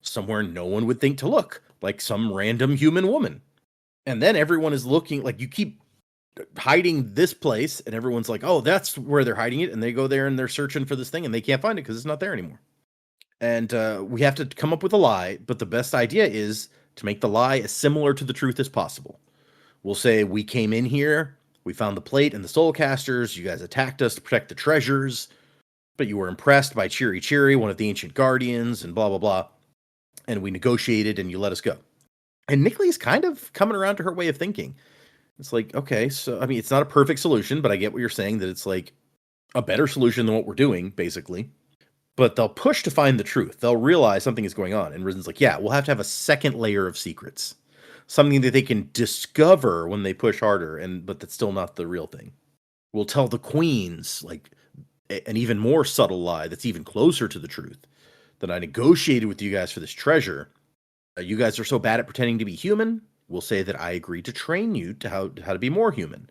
somewhere no one would think to look, like some random human woman? And then everyone is looking, like, you keep hiding this place, and everyone's like, oh, that's where they're hiding it. And they go there and they're searching for this thing and they can't find it because it's not there anymore. And we have to come up with a lie, but the best idea is to make the lie as similar to the truth as possible. We'll say, we came in here, we found the plate and the soulcasters, you guys attacked us to protect the treasures, but you were impressed by Chiri, one of the ancient guardians, and blah, blah, blah. And we negotiated and you let us go. And Nickley's kind of coming around to her way of thinking. It's like, okay, so, I mean, it's not a perfect solution, but I get what you're saying, that it's like a better solution than what we're doing, basically. But they'll push to find the truth. They'll realize something is going on. And Rizen's like, yeah, we'll have to have a second layer of secrets. Something that they can discover when they push harder, but that's still not the real thing. We'll tell the queens, like, an even more subtle lie that's even closer to the truth. That I negotiated with you guys for this treasure. You guys are so bad at pretending to be human. We'll say that I agreed to train you to how to be more human,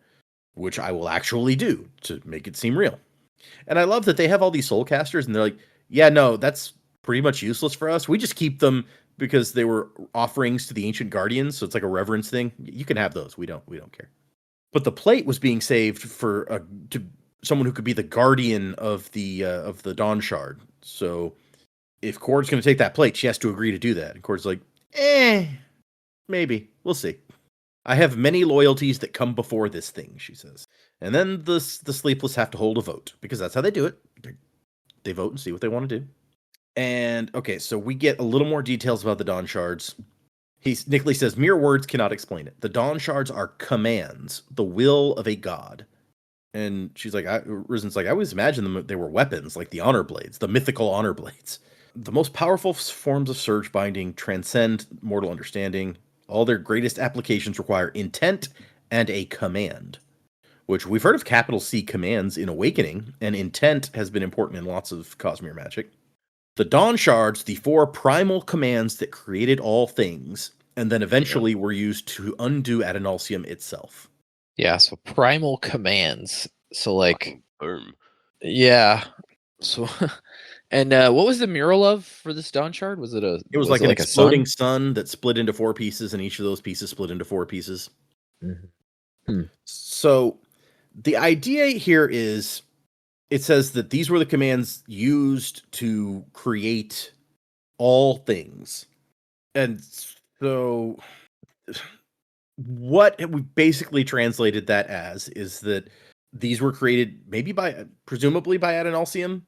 which I will actually do to make it seem real. And I love that they have all these soulcasters, and they're like, yeah, no, that's pretty much useless for us. We just keep them because they were offerings to the ancient guardians, so it's like a reverence thing. You can have those. We don't care. But the plate was being saved for to someone who could be the guardian of the Dawnshard. So if Cord's going to take that plate, she has to agree to do that. And Cord's like, maybe. We'll see. I have many loyalties that come before this thing, she says. And then the Sleepless have to hold a vote, because that's how they do it. They vote and see what they want to do. And, okay, so we get a little more details about the Dawnshards. Nickley says, mere words cannot explain it. The Dawnshards are commands, the will of a god. And she's like, Rizen's like, I always imagined them, they were weapons, like the honor blades, the mythical honor blades. The most powerful forms of surge binding transcend mortal understanding. All their greatest applications require intent and a command, which we've heard of capital C commands in Awakening, and intent has been important in lots of Cosmere magic. The Dawnshards, the 4 primal commands that created all things, and then eventually were used to undo Adonalsium itself. Yeah, so primal commands. So, like, Boom. yeah. So, and what was the mural of for this Dawnshard? Was it It was like an a exploding sun that split into 4 pieces, and each of those pieces split into 4 pieces. Mm-hmm. So the idea here is, it says that these were the commands used to create all things. And so what we basically translated that as is that these were created presumably by Adonalsium.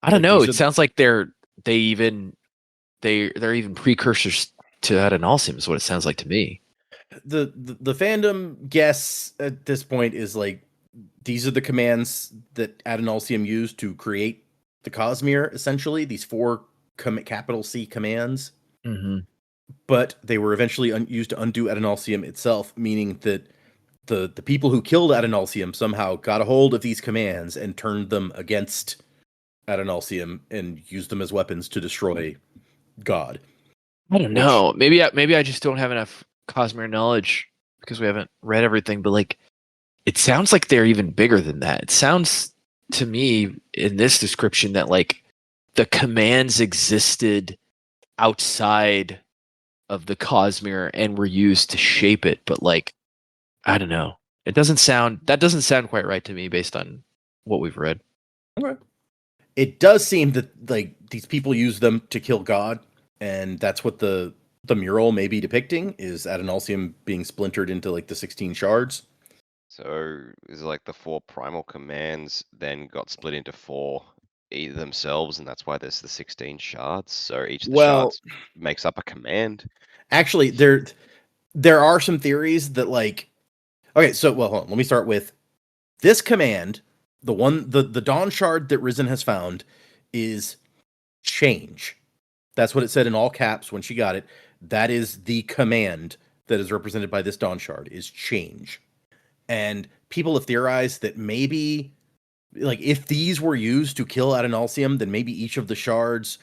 I don't Like, know. these It sounds like they're even precursors to Adonalsium is what it sounds like to me. The fandom guess at this point is like, these are the commands that Adonalsium used to create the Cosmere, essentially, these 4 capital C commands. Mm-hmm. But they were eventually used to undo Adonalsium itself, meaning that the people who killed Adonalsium somehow got a hold of these commands and turned them against Adonalsium and used them as weapons to destroy God. I don't know. Maybe I just don't have enough Cosmere knowledge because we haven't read everything. But like, it sounds like they're even bigger than that. It sounds to me in this description that like the commands existed outside of the Cosmere and were used to shape it. But like, I don't know. That doesn't sound quite right to me based on what we've read. Okay. It does seem that like these people use them to kill God, and that's what the mural may be depicting, is Adonalsium being splintered into like the 16 shards. So is it like the 4 primal commands then got split into 4 themselves, and that's why there's the 16 shards? So each of the shards makes up a command? Actually, there are some theories that like, okay, so well, hold on. Let me start with this command. The Dawnshard that Risen has found is change. That's what it said in all caps when she got it. That is the command that is represented by this Dawnshard is change. And people have theorized that maybe, like, if these were used to kill Adonalsium, then maybe each of the shards,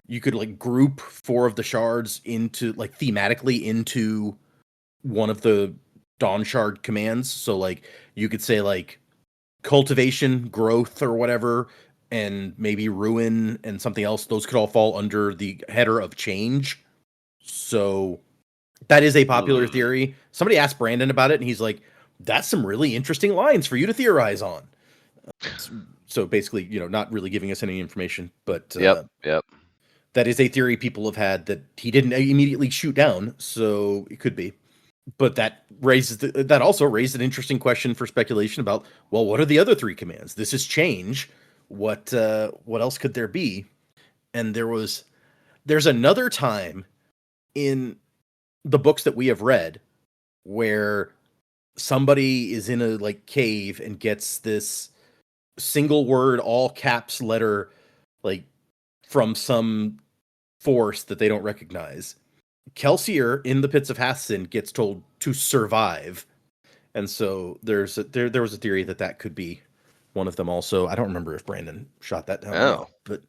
you could like group 4 of the shards into like thematically into one of the Dawnshard commands. So like you could say like cultivation, growth, or whatever, and maybe ruin and something else. Those could all fall under the header of change. So that is a popular theory. Somebody asked Brandon about it, and he's like, "That's some really interesting lines for you to theorize on." So basically, not really giving us any information, but Yep. that is a theory people have had that he didn't immediately shoot down. So it could be. But that also raised an interesting question for speculation about, well, what are the other 3 commands? This is change. What else could there be? And there's another time in the books that we have read where somebody is in a like cave and gets this single word, all caps letter, like from some force that they don't recognize. Kelsier in the Pits of Hathsin gets told to survive. And so there was a theory that could be one of them also. I don't remember if Brandon shot that down or not, but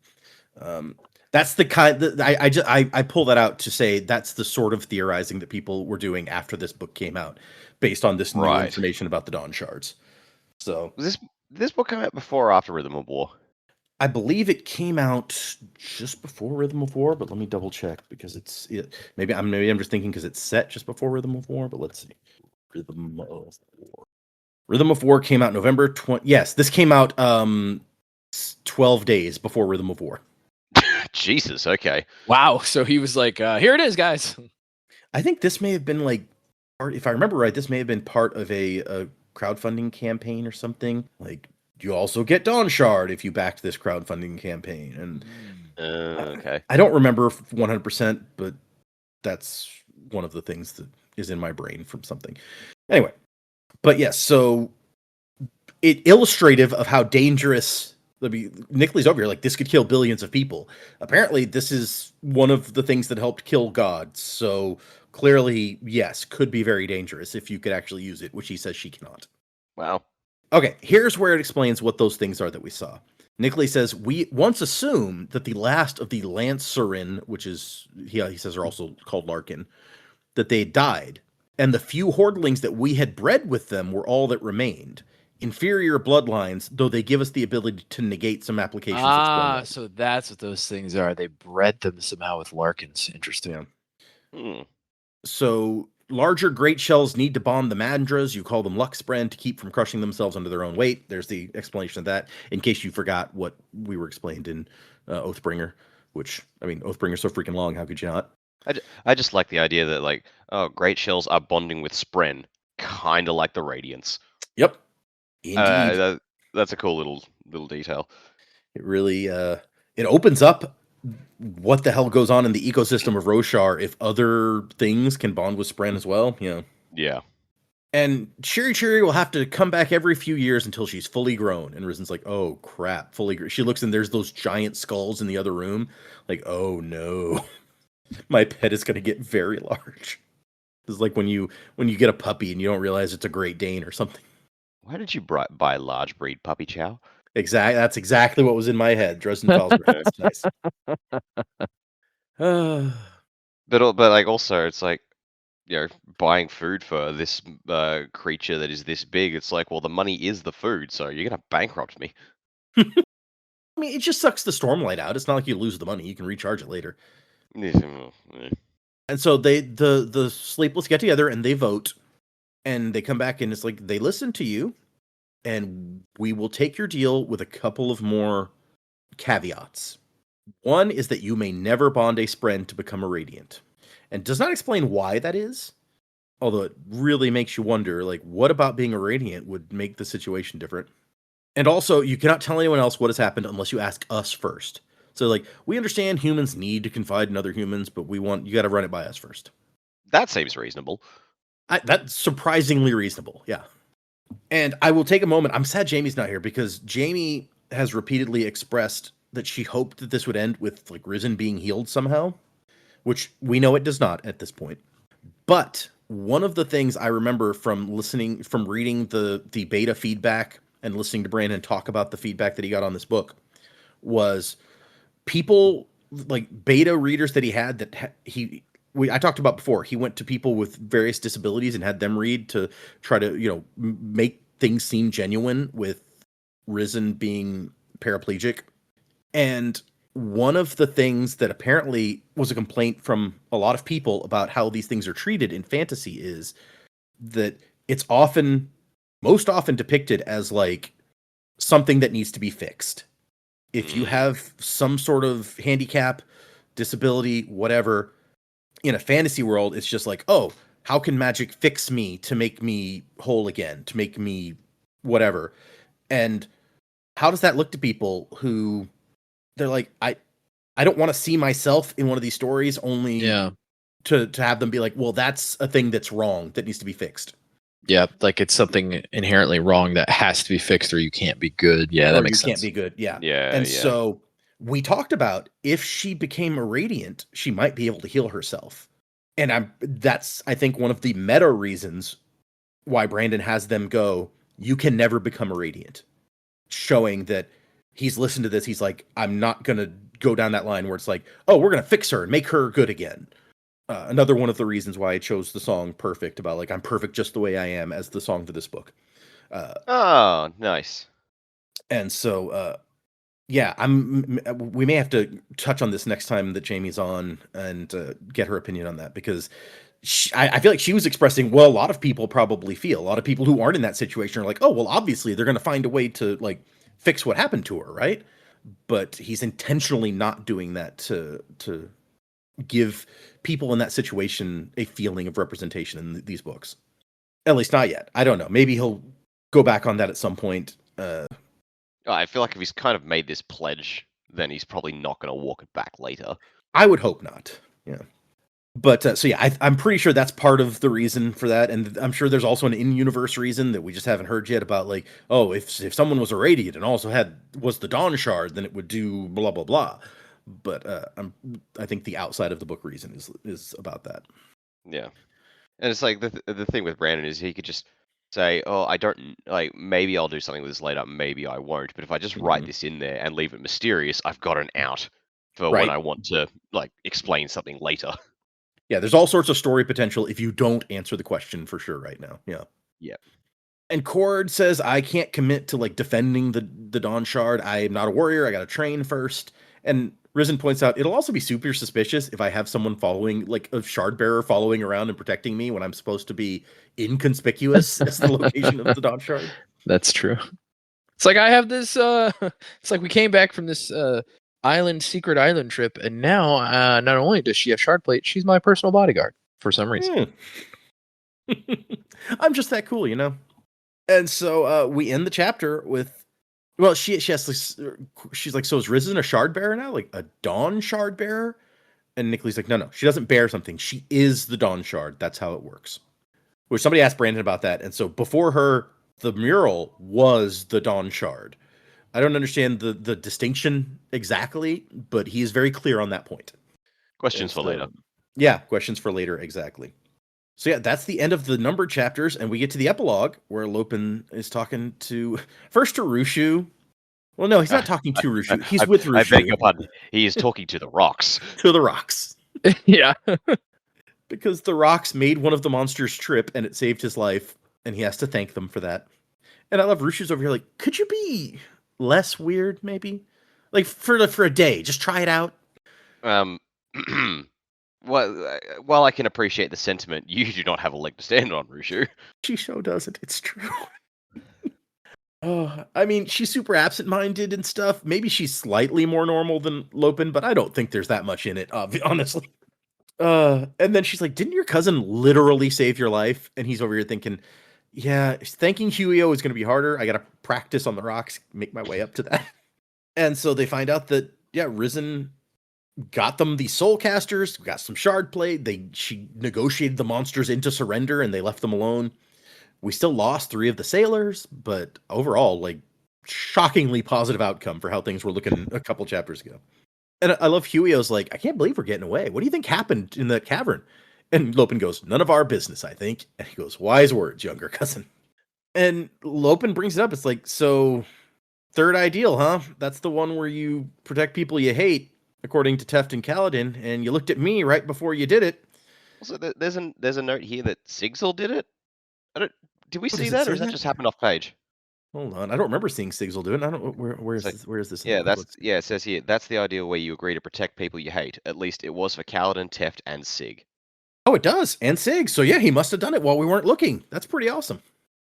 that's the kind that I pull that out to say that's the sort of theorizing that people were doing after this book came out based on this new information about the Dawnshards. So was this book come out before or after Rhythm of War? I believe it came out just before Rhythm of War, but let me double check because maybe I'm just thinking because it's set just before Rhythm of War, but let's see. Rhythm of War. Rhythm of War came out November 20. Yes, this came out 12 days before Rhythm of War. Jesus, okay. Wow, so he was like, here it is, guys. I think this may have been like, if I remember right, this may have been part of a crowdfunding campaign or something. Like, you also get Dawnshard if you backed this crowdfunding campaign. And okay. I don't remember 100%, but that's one of the things that is in my brain from something. Anyway, but yes, so it illustrative of how dangerous. Nickley's over here like this could kill billions of people. Apparently, this is one of the things that helped kill gods. So clearly, yes, could be very dangerous if you could actually use it, which he says she cannot. Wow. Okay, here's where it explains what those things are that we saw. Nickley says, we once assumed that the last of the Lancerin, which is, he says are also called Larkin, that they died, and the few Hordlings that we had bred with them were all that remained. Inferior bloodlines, though they give us the ability to negate some applications. So that's what those things are. They bred them somehow with Larkins. Interesting. Yeah. So larger great shells need to bond the Mandras. You call them Luxbren to keep from crushing themselves under their own weight. There's the explanation of that, in case you forgot what we were explained in Oathbringer, which, I mean, Oathbringer's so freaking long, how could you not? I just like the idea that, like, great shells are bonding with Spren, kind of like the Radiants. Yep. Indeed. That's a cool little detail. It really it opens up what the hell goes on in the ecosystem of Roshar if other things can bond with Spren as well. Yeah. And Chiri will have to come back every few years until she's fully grown. And Risen's like, oh crap, fully grown. She looks and there's those giant skulls in the other room. Like, oh no, my pet is going to get very large. It's like when you get a puppy and you don't realize it's a Great Dane or something. Why did you buy large breed puppy chow? Exactly. That's exactly what was in my head. Dresden Falsberg. That's nice. But like also, it's like, buying food for this creature that is this big. It's like, well, the money is the food, so you're gonna bankrupt me. I mean, it just sucks the Stormlight out. It's not like you lose the money; you can recharge it later. And so the Sleepless get together and they vote, and they come back and it's like they listen to you, and we will take your deal with a couple of more caveats. One is that you may never bond a Spren to become a Radiant, and does not explain why that is. Although it really makes you wonder, like, what about being a Radiant would make the situation different? And also, you cannot tell anyone else what has happened unless you ask us first. So, like, we understand humans need to confide in other humans, but you got to run it by us first. That seems reasonable. That's surprisingly reasonable. Yeah. And I will take a moment. I'm sad Jaymee's not here because Jaymee has repeatedly expressed that she hoped that this would end with like Risen being healed somehow, which we know it does not at this point. But one of the things I remember from reading the beta feedback and listening to Brandon talk about the feedback that he got on this book was people like beta readers that he had that I talked about before. He went to people with various disabilities and had them read to try to, make things seem genuine with Risen being paraplegic. And one of the things that apparently was a complaint from a lot of people about how these things are treated in fantasy is that it's most often depicted as like something that needs to be fixed. If you have some sort of handicap, disability, whatever, in a fantasy world, it's just like, oh, how can magic fix me to make me whole again, to make me whatever? And how does that look to people who they're like, I don't want to see myself in one of these stories only to have them be like, well, that's a thing that's wrong that needs to be fixed. Yeah, like it's something inherently wrong that has to be fixed or you can't be good. Yeah, that makes sense. You can't be good. Yeah. Yeah. And so we talked about if she became a radiant, she might be able to heal herself. And that's, I think, one of the meta reasons why Brandon has them go, you can never become a radiant. Showing that he's listened to this. He's like, I'm not going to go down that line where it's like, oh, we're going to fix her and make her good again. Another one of the reasons why I chose the song Perfect about like, I'm perfect just the way I am as the song for this book. Oh, nice. And so, we may have to touch on this next time that Jaymee's on and get her opinion on that because I feel like she was expressing, well, a lot of people probably feel, a lot of people who aren't in that situation are like, oh, well, obviously they're going to find a way to like fix what happened to her. Right. But he's intentionally not doing that to give people in that situation a feeling of representation in these books. At least not yet. I don't know. Maybe he'll go back on that at some point. I feel like if he's kind of made this pledge, then he's probably not going to walk it back later. I would hope not. Yeah. But I'm pretty sure that's part of the reason for that. And I'm sure there's also an in-universe reason that we just haven't heard yet about like, oh, if someone was a radiant and also was the Dawnshard, then it would do blah, blah, blah. But I think the outside of the book reason is about that. Yeah. And it's like the thing with Brandon is he could just say, oh, I don't, like, maybe I'll do something with this later, maybe I won't. But if I just write this in there and leave it mysterious, I've got an out for when I want to, like, explain something later. Yeah, there's all sorts of story potential if you don't answer the question for sure right now. Yeah. Yeah. And Cord says, I can't commit to, like, defending the Dawnshard. I'm not a warrior. I got to train first. And Risen points out, it'll also be super suspicious if I have someone following, like a shard bearer following around and protecting me when I'm supposed to be inconspicuous as the location of the Dawnshard. That's true. It's like I have this, it's like we came back from this secret island trip, and now not only does she have shard plate, she's my personal bodyguard for some reason. I'm just that cool, you know? And so we end the chapter with, well, she has this, she's like, so is Risen a shard bearer now? Like a Dawn shard bearer? And Nickley's like, no, she doesn't bear something. She is the Dawnshard. That's how it works. Which somebody asked Brandon about that. And so before her, the mural was the Dawnshard. I don't understand the distinction exactly, but he is very clear on that point. Questions for later. Yeah, questions for later, exactly. So yeah, that's the end of the numbered chapters, and we get to the epilogue where Lopin is talking first to Rushu. Well, no, he's not talking to Rushu. He's with Rushu. I beg your pardon. He is talking to the rocks. To the rocks. Yeah. Because the rocks made one of the monsters trip, and it saved his life, and he has to thank them for that. And I love Rushu's over here like, could you be less weird, maybe? Like, for a day, just try it out. Well, while I can appreciate the sentiment, you do not have a leg to stand on, Rushu. She so doesn't. It's true. I mean, she's super absent-minded and stuff. Maybe she's slightly more normal than Lopin, but I don't think there's that much in it, honestly. And then she's like, didn't your cousin literally save your life? And he's over here thinking, yeah, thanking Huio is going to be harder. I got to practice on the rocks, make my way up to that. And so they find out that, yeah, Risen got them the soul casters, got some shard play. She negotiated the monsters into surrender, and they left them alone. We still lost 3 of the sailors, but overall, like, shockingly positive outcome for how things were looking a couple chapters ago. And I love Huio's like, I can't believe we're getting away. What do you think happened in that cavern? And Lopin goes, none of our business, I think. And he goes, wise words, younger cousin. And Lopin brings it up. It's like, so third ideal, huh? That's the one where you protect people you hate, according to Teft and Kaladin, and you looked at me right before you did it. Also, there's a note here that Sigzil did it. Did we see does it that, say or is that that? just happened off page? Hold on, I don't remember seeing Sigzil do it. I don't. Where is So- this? Where is this? Yeah, it says here that's the ideal where you agree to protect people you hate. At least it was for Kaladin, Teft, and Sig. Oh, it does, and Sig. So yeah, he must have done it while we weren't looking. That's pretty awesome.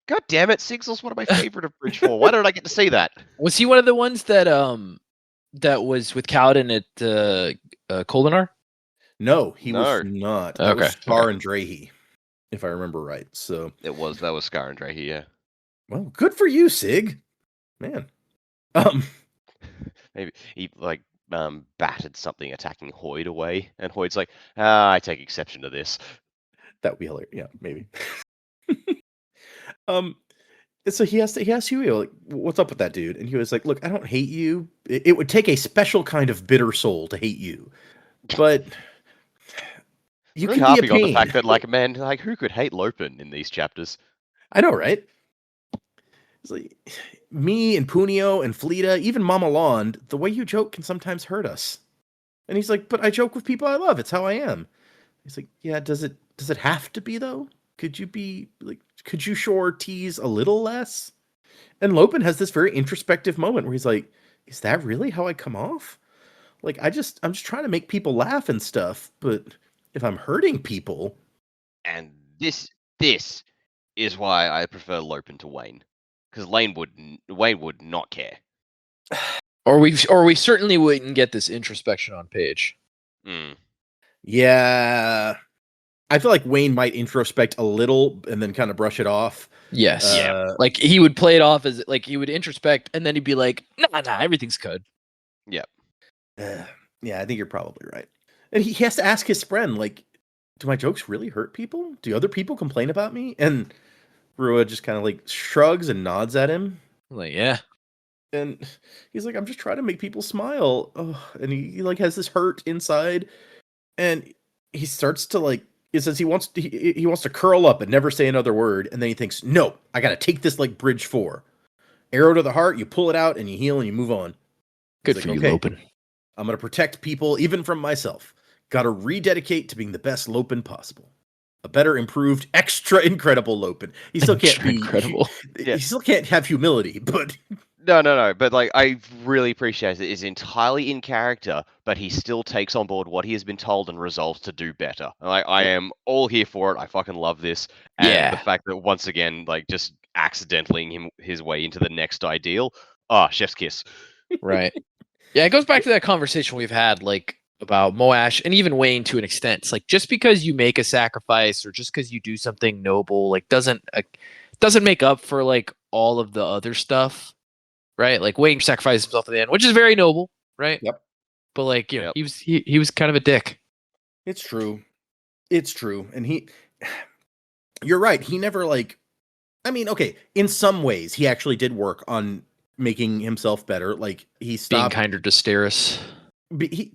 God damn it, Sigzil's one of my favorite of Bridge 4. Why did I get to see that? Was he one of the ones that that was with Kaladin at Koldenar? No, he No. was not. That was Okay, Star and Drahe, if I remember right. So, That was Scar and Drahe, yeah. well, good for you, Sig. Man. Maybe he battered something attacking Hoyd away, and Hoyd's like, I take exception to this. That would be hilarious. Yeah, maybe. So he asked Huio, like, what's up with that dude? And he was like, look, I don't hate you. It would take a special kind of bitter soul to hate you. But you Really can be a harping on the pain. fact that, like, man, like, who could hate Lopin in these chapters? I know, right? It's like, me and Punio and Fleeta, even Mama Lond, the way you joke can sometimes hurt us. And he's like, but I joke with people I love. It's how I am. He's like, yeah, does it have to be, though? Could you sure tease a little less? And Lopin has this very introspective moment where he's like, is that really how I come off? Like, I'm just trying to make people laugh and stuff, but if I'm hurting people. And this is why I prefer Lopin to Wayne. Because Wayne would not care. Or we certainly wouldn't get this introspection on page. Mm. Yeah. I feel like Wayne might introspect a little and then kind of brush it off. Yes. Yeah. Like he would play it off as like he would introspect and then he'd be like, nah, everything's good. Yep. Yeah, I think you're probably right. And he has to ask his friend, like, do my jokes really hurt people? Do other people complain about me? And Rua just kind of like shrugs and nods at him. Like, yeah. And he's like, I'm just trying to make people smile. Oh, and he like has this hurt inside. And he starts to like, it says he wants to curl up and never say another word. And then he thinks, no, I got to take this like Bridge 4. Arrow to the heart, you pull it out and you heal and you move on. Good He's for like, you, okay, Lopin. I'm going to protect people, even from myself. Got to rededicate to being the best Lopin possible. A better, improved, extra incredible Lopin. He still can't Extra be incredible. Yeah. He still can't have humility, but No. But like, I really appreciate it. It's entirely in character, but he still takes on board what he has been told and resolves to do better. Like, I am all here for it. I fucking love this. And Yeah. the fact that once again, like, just accidentally his way into the next ideal. Ah, chef's kiss. Right. Yeah, it goes back to that conversation we've had, like, about Moash and even Wayne to an extent. It's like, just because you make a sacrifice or just because you do something noble, like, doesn't make up for, like, all of the other stuff, right? Like, Wayne sacrificed himself at the end, which is very noble, right? Yep. But, like, you know, Yep. he was kind of a dick. it's true. It's true. And you're right. He never like, I mean, okay, in some ways he actually did work on making himself better. Like he Being stopped. kinder to Steris. He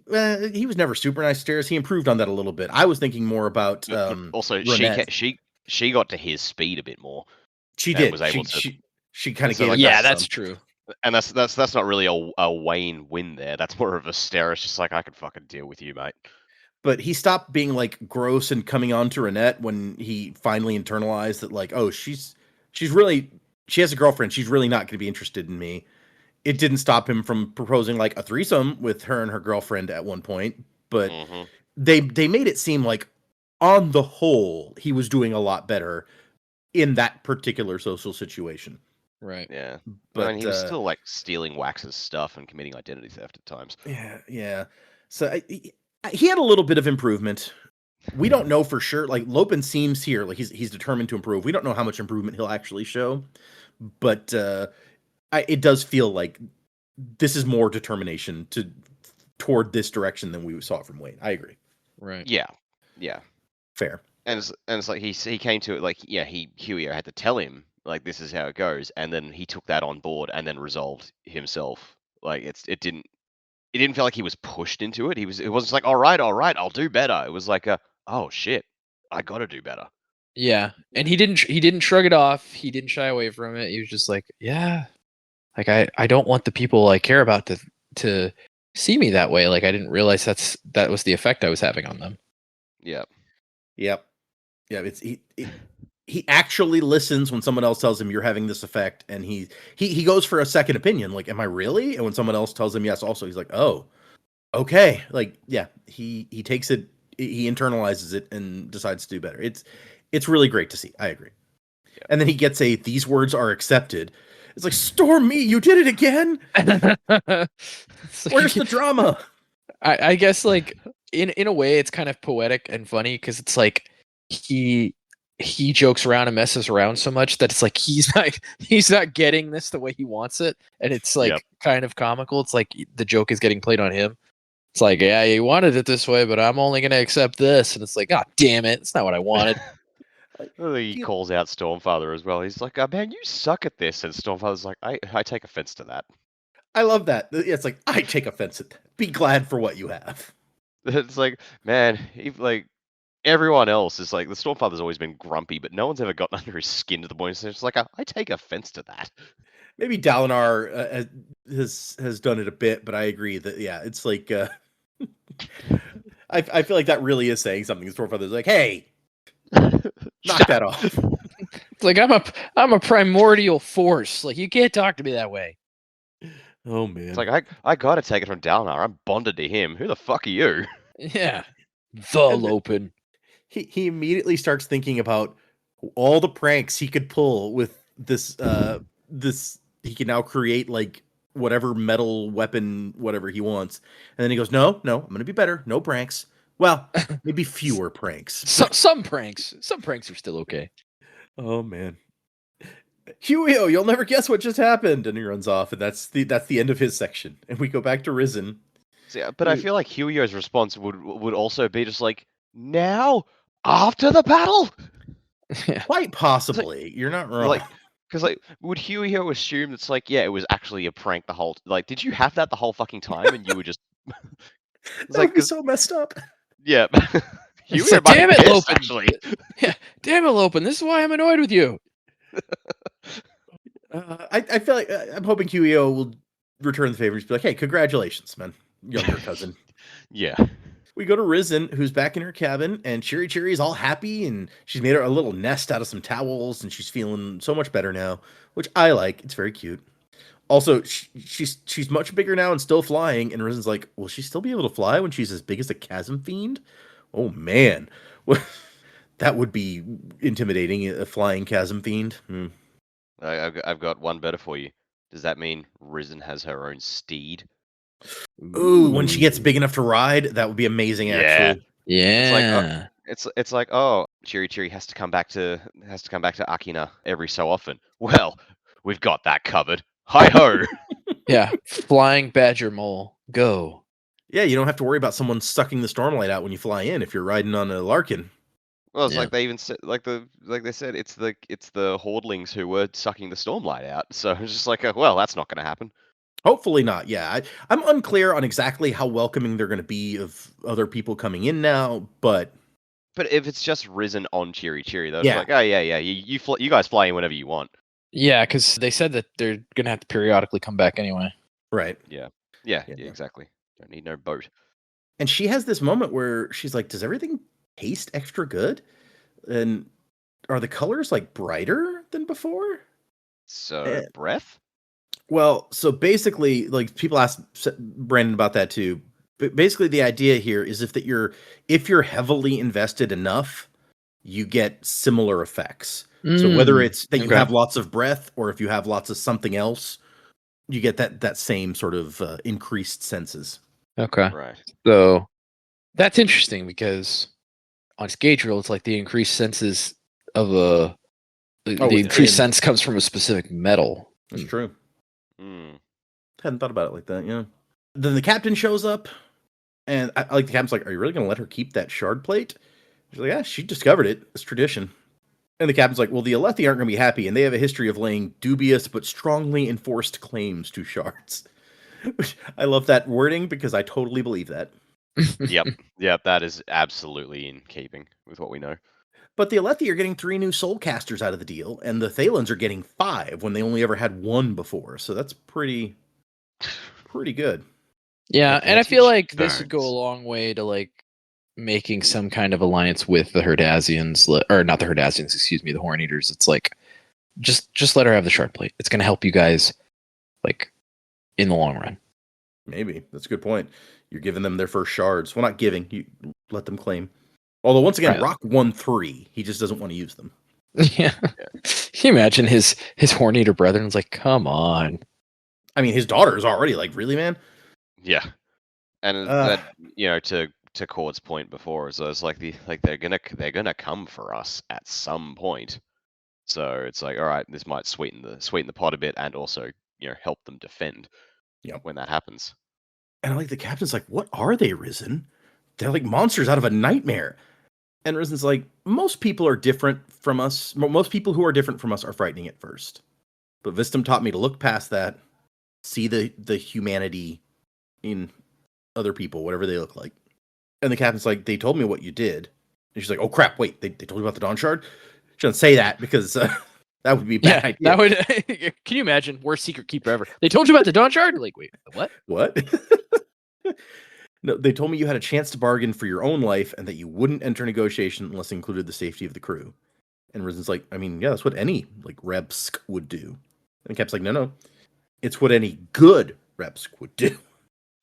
was never super nice to Steris. He improved on that a little bit. I was thinking more about Also, Renette. she got to his speed a bit more. She and did. was able to- She kind of So, gave like, it Yeah, back that's some. true. And that's not really a Wayne win there. That's more of a Steris, just like, I can fucking deal with you, mate. But he stopped being like gross and coming on to Renette when he finally internalized that like, oh, she has a girlfriend. She's really not going to be interested in me. It didn't stop him from proposing like a threesome with her and her girlfriend at one point, but Mhm. they made it seem like on the whole he was doing a lot better in that particular social situation. Right. Yeah. But I mean, he was still like stealing Wax's stuff and committing identity theft at times. yeah. So he had a little bit of improvement. We don't know for sure. Like Lopin seems here like he's determined to improve. We don't know how much improvement he'll actually show, but it does feel like this is more determination to toward this direction than we saw from Wayne. I agree. Right. Yeah. Fair. And it's like he came to it like, yeah, Huey had to tell him like this is how it goes, and then he took that on board and then resolved himself. Like it didn't feel like he was pushed into it. It wasn't just like, all right, I'll do better. It was like oh shit, I got to do better. Yeah, and he didn't shrug it off. He didn't shy away from it. He was just like, yeah, like I don't want the people I care about to see me that way. Like I didn't realize that was the effect I was having on them. Yeah. Yep. Yeah. He actually listens when someone else tells him you're having this effect, and he goes for a second opinion. Like, am I really? And when someone else tells him yes, also he's like, oh, okay. Like, yeah, he takes it, he internalizes it, and decides to do better. It's really great to see. I agree. Yeah. And then he gets these words are accepted. It's like, Storm me, you did it again. Where's the drama? I guess like in a way it's kind of poetic and funny because it's like he jokes around and messes around so much that it's like he's not getting this the way he wants it, and it's like kind of comical. It's like the joke is getting played on him. It's like, yeah, you wanted it this way, but I'm only gonna accept this, and it's like, God damn it, it's not what I wanted. He calls out Stormfather as well. He's like, man, you suck at this, and Stormfather's like, I take offense to that. I love that. It's like, I take offense at that. Be glad for what you have. It's like, man, like everyone else is like, the Stormfather's always been grumpy, but no one's ever gotten under his skin to the point where it's like, I take offense to that. Maybe Dalinar has done it a bit, but I agree that it's like I feel like that really is saying something. The Stormfather's like, hey, knock that off. It's like I'm a primordial force. Like you can't talk to me that way. Oh man. It's like I gotta take it from Dalinar. I'm bonded to him. Who the fuck are you? Yeah. The Lopen. He immediately starts thinking about all the pranks he could pull with this he can now create like whatever metal weapon, whatever he wants. And then he goes, no, I'm gonna be better. No pranks. Well, maybe fewer pranks. Some pranks. Some pranks are still okay. Oh man. Huio, you'll never guess what just happened. And he runs off, and that's the end of his section. And we go back to Risen. Yeah, but I feel like Huio's response would also be just like, now after the battle. Quite possibly. You're not wrong. Like, because like, would Huio assume it's like, yeah, it was actually a prank the whole? Like, did you have that the whole fucking time, and you were just? That would be so messed up. Yeah. Huio, like, damn it, Lopen. Actually. Yeah, damn it, Lopen. This is why I'm annoyed with you. I feel like I'm hoping Huio will return the favor and be like, hey, congratulations, man, younger cousin. Yeah. We go to Risen, who's back in her cabin, and Cherry is all happy, and she's made her a little nest out of some towels, and she's feeling so much better now, which I like. It's very cute. Also, she's much bigger now and still flying, and Risen's like, will she still be able to fly when she's as big as a chasm fiend? Oh, man. That would be intimidating, a flying chasm fiend. I've got one better for you. Does that mean Risen has her own steed? Ooh, when she gets big enough to ride, that would be amazing. Actually, yeah. It's like oh, Cherry has to come back to Akina every so often. Well, we've got that covered. Hi ho. Yeah, flying badger mole, go. Yeah, you don't have to worry about someone sucking the stormlight out when you fly in if you're riding on a Larkin. Well, it's like they even said, like they said, it's the Hordlings who were sucking the stormlight out. So it's just like, well, that's not going to happen. Hopefully not. Yeah, I'm unclear on exactly how welcoming they're going to be of other people coming in now, but if it's just Risen on Cherry, though, it's like, oh yeah, you guys fly in whenever you want. Yeah, because they said that they're going to have to periodically come back anyway. Right. Yeah, exactly. Don't need no boat. And she has this moment where she's like, does everything taste extra good? And are the colors like brighter than before? So breath? Well, so basically, like people ask Brandon about that too. But basically the idea here is if you're heavily invested enough, you get similar effects. So whether it's that you have lots of breath or if you have lots of something else, you get that same sort of increased senses. Okay. Right. So that's interesting because on Scadrial, it's like the increased senses of the increased sense comes from a specific metal. That's true. Hadn't thought about it like that. Yeah. Then the captain shows up, And I like the captain's like, "Are you really going to let her keep that shard plate?" She's like, "Yeah, she discovered it. It's tradition." And the captain's like, "Well, the Alethi aren't going to be happy, and they have a history of laying dubious but strongly enforced claims to shards." Which I love that wording because I totally believe that. Yep, that is absolutely in keeping with what we know. But the Alethi are getting 3 new soul casters out of the deal, and the Thalans are getting 5 when they only ever had 1 before. So that's pretty good. Yeah, and I feel like this Advantage would go a burns. long way to like making some kind of alliance with the Herdazians, or not the Herdazians, excuse me, the Horn Eaters. It's like just let her have the shard plate. It's going to help you guys, like, in the long run. Maybe that's a good point. You're giving them their first shards. Well, not giving. You let them claim. Although once again, Right. Rock won 3. He just doesn't want to use them. Yeah. Can you imagine his Horn Eater brethren's like, come on. I mean, his daughter is already like, really, man? Yeah, and that to Cord's point before, so it's like they're gonna come for us at some point. So it's like, all right, this might sweeten the pot a bit, and also help them defend. Yep. When that happens. And like the captain's like, "What are they, Risen? They're like monsters out of a nightmare." And Risen's like, "Most people are different from us. Most people who are different from us are frightening at first. But Vistum taught me to look past that, see the humanity in other people, whatever they look like." And the captain's like, "They told me what you did." And she's like, "Oh crap, wait, they told you about the Dawnshard?" Shouldn't say that because that would be a bad idea. That would. Can you imagine? Worst secret keeper ever. They told you about the Dawnshard? Like, wait, what? What? No, they told me you had a chance to bargain for your own life and that you wouldn't enter negotiation unless it included the safety of the crew. And Risen's like, "I mean, yeah, that's what any like Rebsk would do." And Cap's like, no, it's what any good Rebsk would do.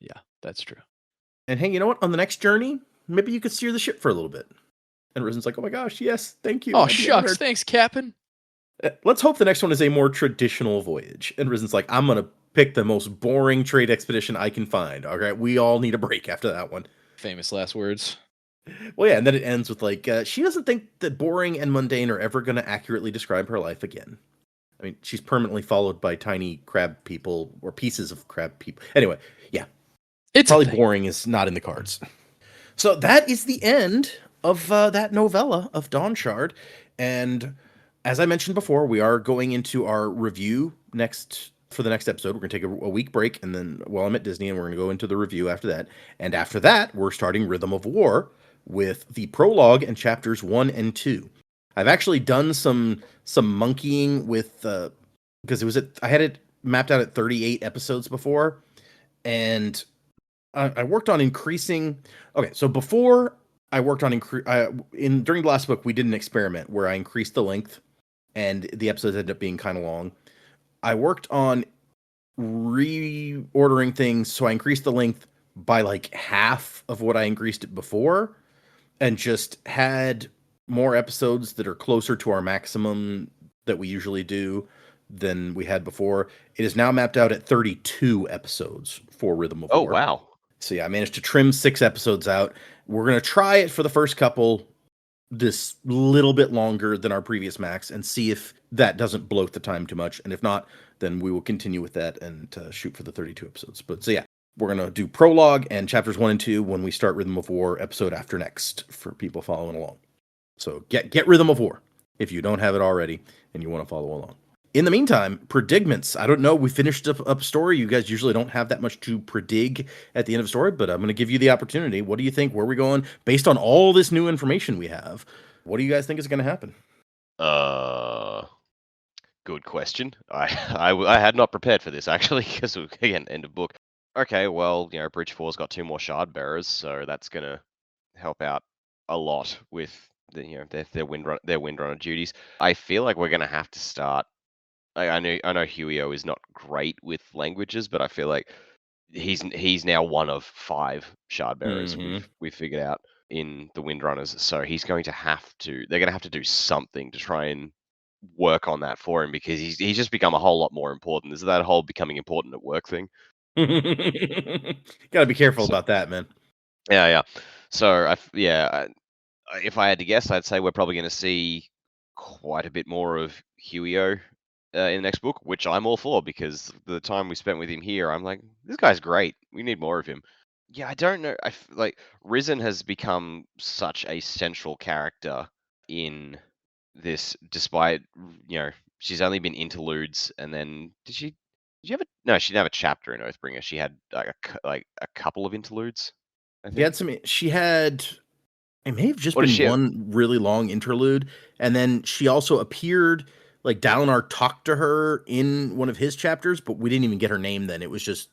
Yeah, that's true. And hey, you know what? On the next journey, maybe you could steer the ship for a little bit. And Risen's like, "Oh my gosh, yes, thank you." Oh I'd be shucks, honored." thanks, Captain. Let's hope the next one is a more traditional voyage. And Risen's like, "I'm gonna pick the most boring trade expedition I can find. All right, we all need a break after that one." Famous last words. Well, yeah, and then it ends with like, she doesn't think that boring and mundane are ever going to accurately describe her life again. I mean, she's permanently followed by tiny crab people or pieces of crab people. Anyway, yeah, It's probably boring is not in the cards. So that is the end of that novella of Dawnshard. And as I mentioned before, we are going into our review for the next episode. We're going to take a week break, and then while I'm at Disney, and we're going to go into the review after that. And after that, we're starting Rhythm of War with the prologue and chapters 1 and 2. I've actually done some monkeying with because I had it mapped out at 38 episodes before, and I worked on increasing. Okay, so before I worked on during the last book, we did an experiment where I increased the length, and the episodes ended up being kind of long. I worked on reordering things, so I increased the length by like half of what I increased it before, and just had more episodes that are closer to our maximum that we usually do than we had before. It is now mapped out at 32 episodes for Rhythm of War. Oh, wow. So yeah, I managed to trim 6 episodes out. We're going to try it for the first couple this little bit longer than our previous max and see if that doesn't bloat the time too much. And if not, then we will continue with that and shoot for the 32 episodes. But so yeah, we're going to do prologue and chapters 1 and 2 when we start Rhythm of War episode after next for people following along. So get Rhythm of War if you don't have it already and you want to follow along. In the meantime, predicments. I don't know. We finished up a story. You guys usually don't have that much to predig at the end of a story, but I'm going to give you the opportunity. What do you think? Where are we going? Based on all this new information we have, what do you guys think is going to happen? Good question. I had not prepared for this, actually, because, again, end of book. Okay, well, Bridge 4's got 2 more shard bearers, so that's going to help out a lot with their windrunner duties. I feel like we're going to have to start. I know Huio is not great with languages, but I feel like he's now one of 5 shard bearers we've figured out in the Windrunners. So he's going to they're going to have to do something to try and work on that for him, because he's just become a whole lot more important. Is that whole becoming important at work thing? Got to be careful about that, man. Yeah. So if I had to guess, I'd say we're probably going to see quite a bit more of Huio in the next book, which I'm all for, because the time we spent with him here, I'm like, this guy's great. We need more of him. Yeah, I don't know. Like Risen has become such a central character in this, despite she's only been interludes, and then did you have a no? She didn't have a chapter in Oathbringer. She had like a couple of interludes, I She had think. it may have just What did been she have? one really long interlude, and then she also appeared, like Dawnshard talked to her in one of his chapters, but we didn't even get her name then. It was just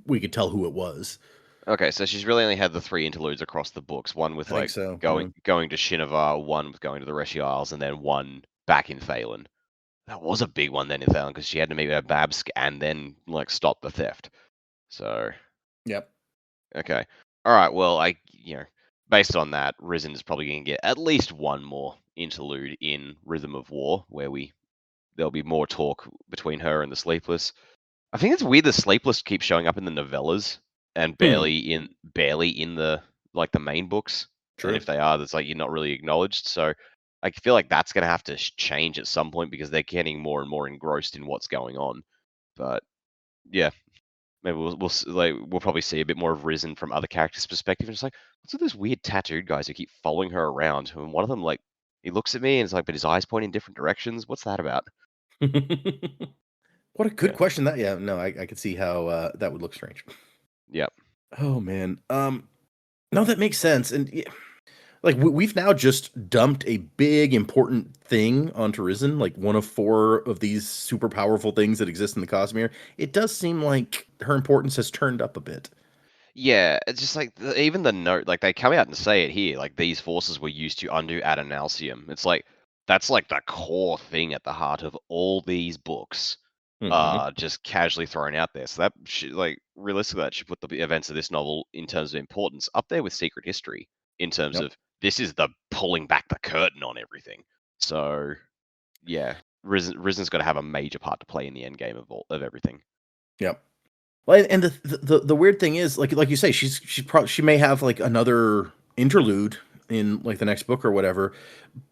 we could tell who it was. Okay, so she's really only had the 3 interludes across the books. One with I think like so. going to Shinovar, one with going to the Reshi Isles, and then one back in Thalen. That was a big one then in Thalen because she had to meet with Babsk and then like stop the theft. So Yep. okay, all right. Well, based on that, Risen is probably going to get at least one more interlude in Rhythm of War, where there'll be more talk between her and the Sleepless. I think it's weird the Sleepless keep showing up in the novellas and barely in the like the main books. True. And if they are, that's like you're not really acknowledged. So I feel like that's going to have to change at some point because they're getting more and more engrossed in what's going on. But yeah, maybe we'll probably see a bit more of Risen from other characters' perspective. And it's like, what's with those weird tattooed guys who keep following her around? And one of them, like, he looks at me and it's like, but his eyes point in different directions. What's that about? What a good Yeah. question. That no, I could see how that would look strange. Yep. Oh man. No, that makes sense. And like we've now just dumped a big important thing onto Risen, like one of 4 of these super powerful things that exist in the Cosmere. It does seem like her importance has turned up a bit. Yeah, it's just like even the note, like they come out and say it here, like these forces were used to undo Adonalsium. It's like that's like the core thing at the heart of all these books, Mhm. just casually thrown out there. So that should, like realistically, that should put the events of this novel in terms of importance up there with Secret History in terms Yep. of this is the pulling back the curtain on everything. So yeah, Risen's got to have a major part to play in the end game of everything. Yep. Well, and the weird thing is, like you say, she may have like another interlude in like the next book or whatever,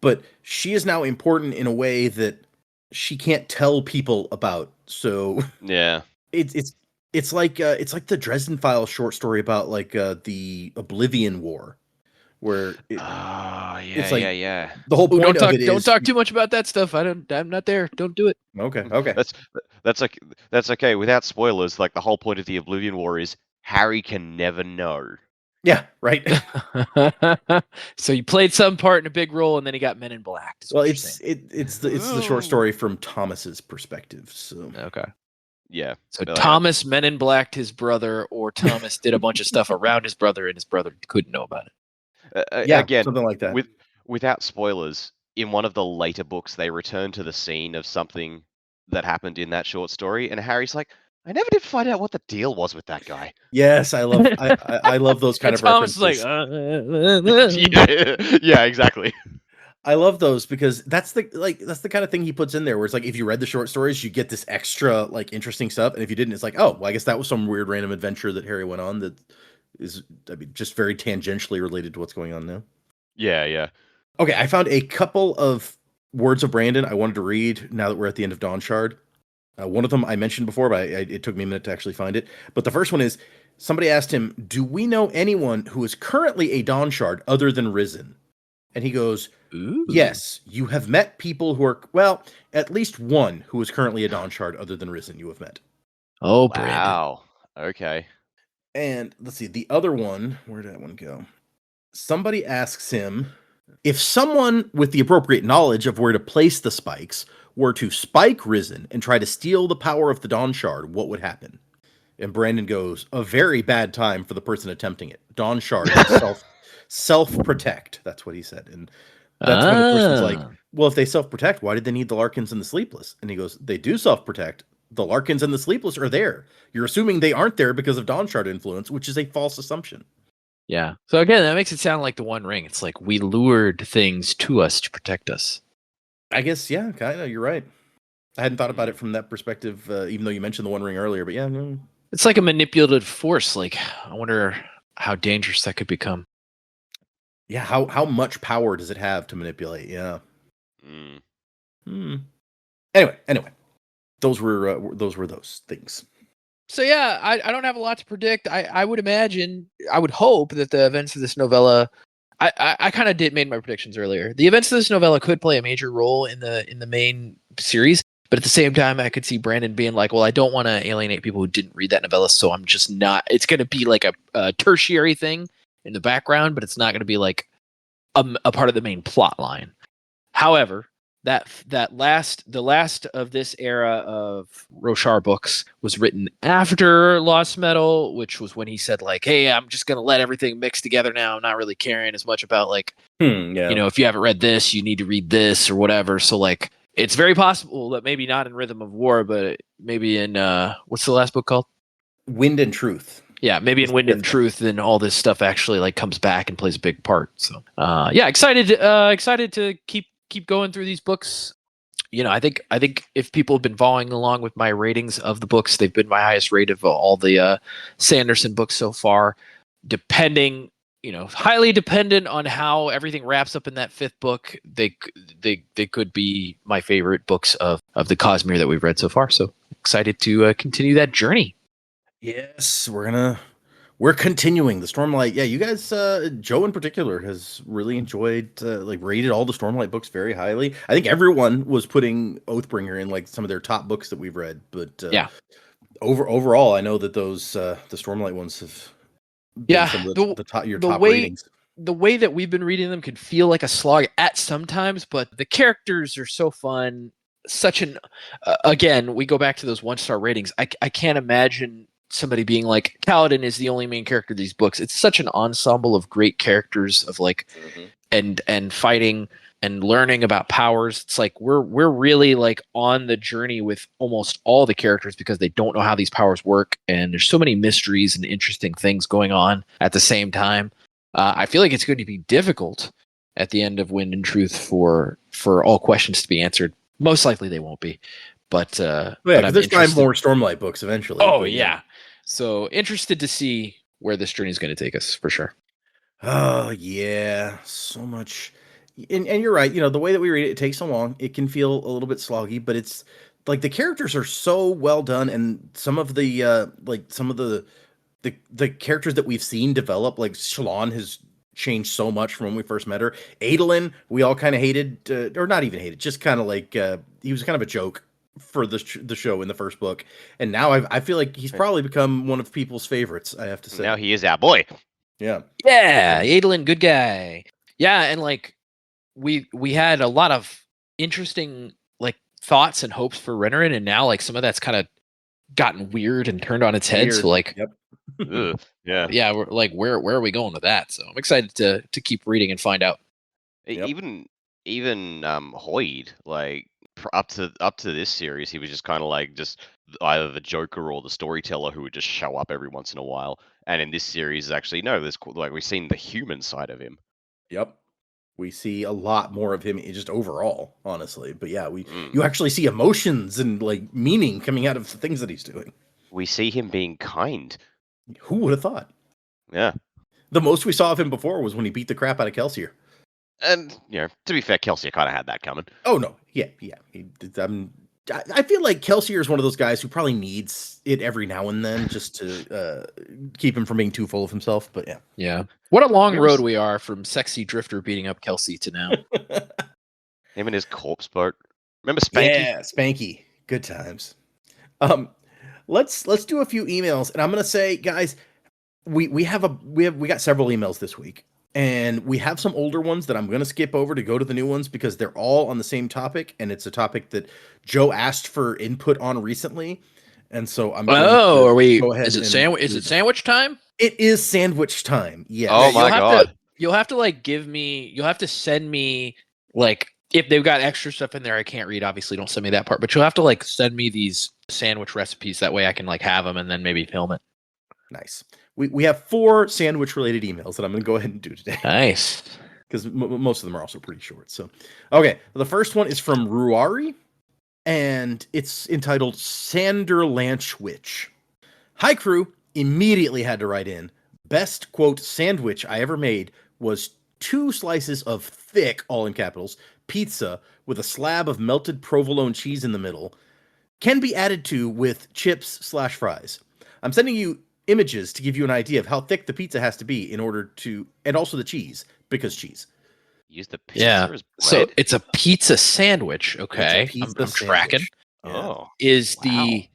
but she is now important in a way that she can't tell people about. So Yeah. it's it's it's like the Dresden Files short story about like the Oblivion War, where Oh it's yeah, yeah, like yeah. the whole Oh, point of it don't is talk too much about that stuff. I'm not there. Don't do it. okay. That's like that's okay. Without spoilers, like the whole point of the Oblivion War is Harry can never know. Yeah, right. So you played some part in a big role, and then he got Men in Black. is what Well, you're it's saying. it's the short story from Thomas's perspective. So Okay. Yeah. So but, like, Thomas Men in Blacked his brother, or Thomas did a bunch of stuff around his brother, and his brother couldn't know about it. yeah, again, something like that. without spoilers, in one of the later books, they return to the scene of something that happened in that short story, and Harry's like, "I never did find out what the deal was with that guy." Yes, I love those kind And of Thomas references. is like, yeah, exactly. I love those because that's the kind of thing he puts in there where it's like if you read the short stories, you get this extra like interesting stuff, and if you didn't, it's like, oh, well, I guess that was some weird random adventure that Harry went on that is, I mean, just very tangentially related to what's going on now. Yeah, yeah. Okay, I found a couple of words of Brandon I wanted to read now that we're at the end of Dawnshard. One of them I mentioned before, but it took me a minute to actually find it. But the first one is somebody asked him, "Do we know anyone who is currently a Dawnshard other than Risen?" And he goes, Ooh. "Yes, you have met people who are, well, at least one who is currently a Dawnshard other than Risen you have met." Oh, Brandon. Wow. Okay. And let's see, the other one, where did that one go? Somebody asks him, if someone with the appropriate knowledge of where to place the spikes were to spike Risen and try to steal the power of the Dawnshard, what would happen? And Brandon goes, a very bad time for the person attempting it. Dawnshard self-protect. That's what he said. And that's when the person's like, well, if they self-protect, why did they need the Larkins and the Sleepless? And he goes, they do self-protect. The Larkins and the Sleepless are there. You're assuming they aren't there because of Dawnshard influence, which is a false assumption. Yeah. So again, that makes it sound like the One Ring. It's like we lured things to us to protect us. I guess, yeah, kind of. You're right. I hadn't thought about it from that perspective, even though you mentioned the One Ring earlier. But yeah, no. It's like a manipulative force. Like, I wonder how dangerous that could become. Yeah, how much power does it have to manipulate? Yeah. Mm. Anyway, those were those things. So yeah, I don't have a lot to predict. I would imagine, I would hope that the events of this novella, I kind of made my predictions earlier. The events of this novella could play a major role in the main series, but at the same time, I could see Brandon being like, well, I don't want to alienate people who didn't read that novella, so I'm just not. It's going to be like a tertiary thing in the background, but it's not going to be like a part of the main plot line. However, the last of this era of Roshar books was written after Lost Metal, which was when he said like, "Hey, I'm just gonna let everything mix together now. I'm not really caring as much about like, Yeah. you know, if you haven't read this, you need to read this or whatever." So like, it's very possible that maybe not in Rhythm of War, but maybe in what's the last book called? Wind and Truth. Yeah, maybe in Wind and Truth, then all this stuff actually like comes back and plays a big part. So yeah, excited to keep going through these books. You know, I think if people have been following along with my ratings of the books, they've been my highest rate of all the Sanderson books so far. Depending, you know, highly dependent on how everything wraps up in that fifth book, they could be my favorite books of the Cosmere that we've read so far. So excited to continue that journey. Yes, we're continuing the Stormlight. Yeah, you guys, Joe in particular has really enjoyed, like rated all the Stormlight books very highly. I think everyone was putting Oathbringer in like some of their top books that we've read, but Yeah. overall, I know that those the Stormlight ones have been some of the top top ratings. The way that we've been reading them can feel like a slog at sometimes, but the characters are so fun. Such an again, we go back to those 1-star ratings. I can't imagine somebody being like, Kaladin is the only main character of these books. It's such an ensemble of great characters of like and fighting and learning about powers. It's like we're really like on the journey with almost all the characters because they don't know how these powers work, and there's so many mysteries and interesting things going on at the same time. I feel like it's going to be difficult at the end of Wind and Truth for all questions to be answered. Most likely they won't be, but Yeah, there's 5 more Stormlight books eventually. Oh yeah, so interested to see where this journey is going to take us for sure. Oh yeah, so much, and you're right. You know, the way that we read it, it takes so long. It can feel a little bit sloggy, but it's like the characters are so well done, and some of the the characters that we've seen develop, like Shallan has changed so much from when we first met her. Adolin, we all kind of hated, or not even hated, just kind of like he was kind of a joke for the show in the first book, and now I feel like he's probably become one of people's favorites. I have to say. Now he is our boy. Yeah. Adolin, good guy. Yeah, and like we had a lot of interesting like thoughts and hopes for Renarin, and now like some of that's kind of gotten weird and turned on its head. So like, yep. Yeah, we're like, where are we going with that? So I'm excited to keep reading and find out. Yep. Even Hoyd, like up to this series, he was just kind of like just either the Joker or the storyteller who would just show up every once in a while. And in this series, actually, no, there's like we've seen the human side of him. Yep. We see a lot more of him just overall, honestly. But yeah, you actually see emotions and like meaning coming out of the things that he's doing. We see him being kind. Who would have thought? Yeah. The most we saw of him before was when he beat the crap out of Kelsier. And, you know, to be fair, Kelsier kind of had that coming. Oh, no. Yeah. I feel like Kelsier is one of those guys who probably needs it every now and then just to keep him from being too full of himself. But yeah. Yeah. What a long road we are from sexy Drifter beating up Kelsey to now. Him and his corpse boat. Remember Spanky? Yeah, Spanky. Good times. Let's do a few emails, and I'm gonna say, guys, we got several emails this week, and we have some older ones that I'm gonna skip over to go to the new ones because they're all on the same topic, and it's a topic that Joe asked for input on recently, and so I'm. Are we? Go ahead. Is it sandwich time? It is sandwich time. Yes. Oh my god! You'll have to like You'll have to send me like. If they've got extra stuff in there I can't read, obviously don't send me that part, but you'll have to like send me these sandwich recipes. That way I can like have them and then maybe film it. Nice. We have 4 sandwich related emails that I'm going to go ahead and do today. Nice. Because most of them are also pretty short. So, okay. The first one is from Ruari, and it's entitled Sanderlanche Witch. Hi crew, immediately had to write in. Best quote sandwich I ever made was 2 slices of thick, all in capitals, pizza with a slab of melted provolone cheese in the middle. Can be added to with chips/fries. I'm sending you images to give you an idea of how thick the pizza has to be in order to, and also the cheese, because cheese. Use the pizza Yeah. as So bread? it's a pizza sandwich. Okay. It's a pizza I'm tracking. sandwich. Yeah. Oh. Is Wow. the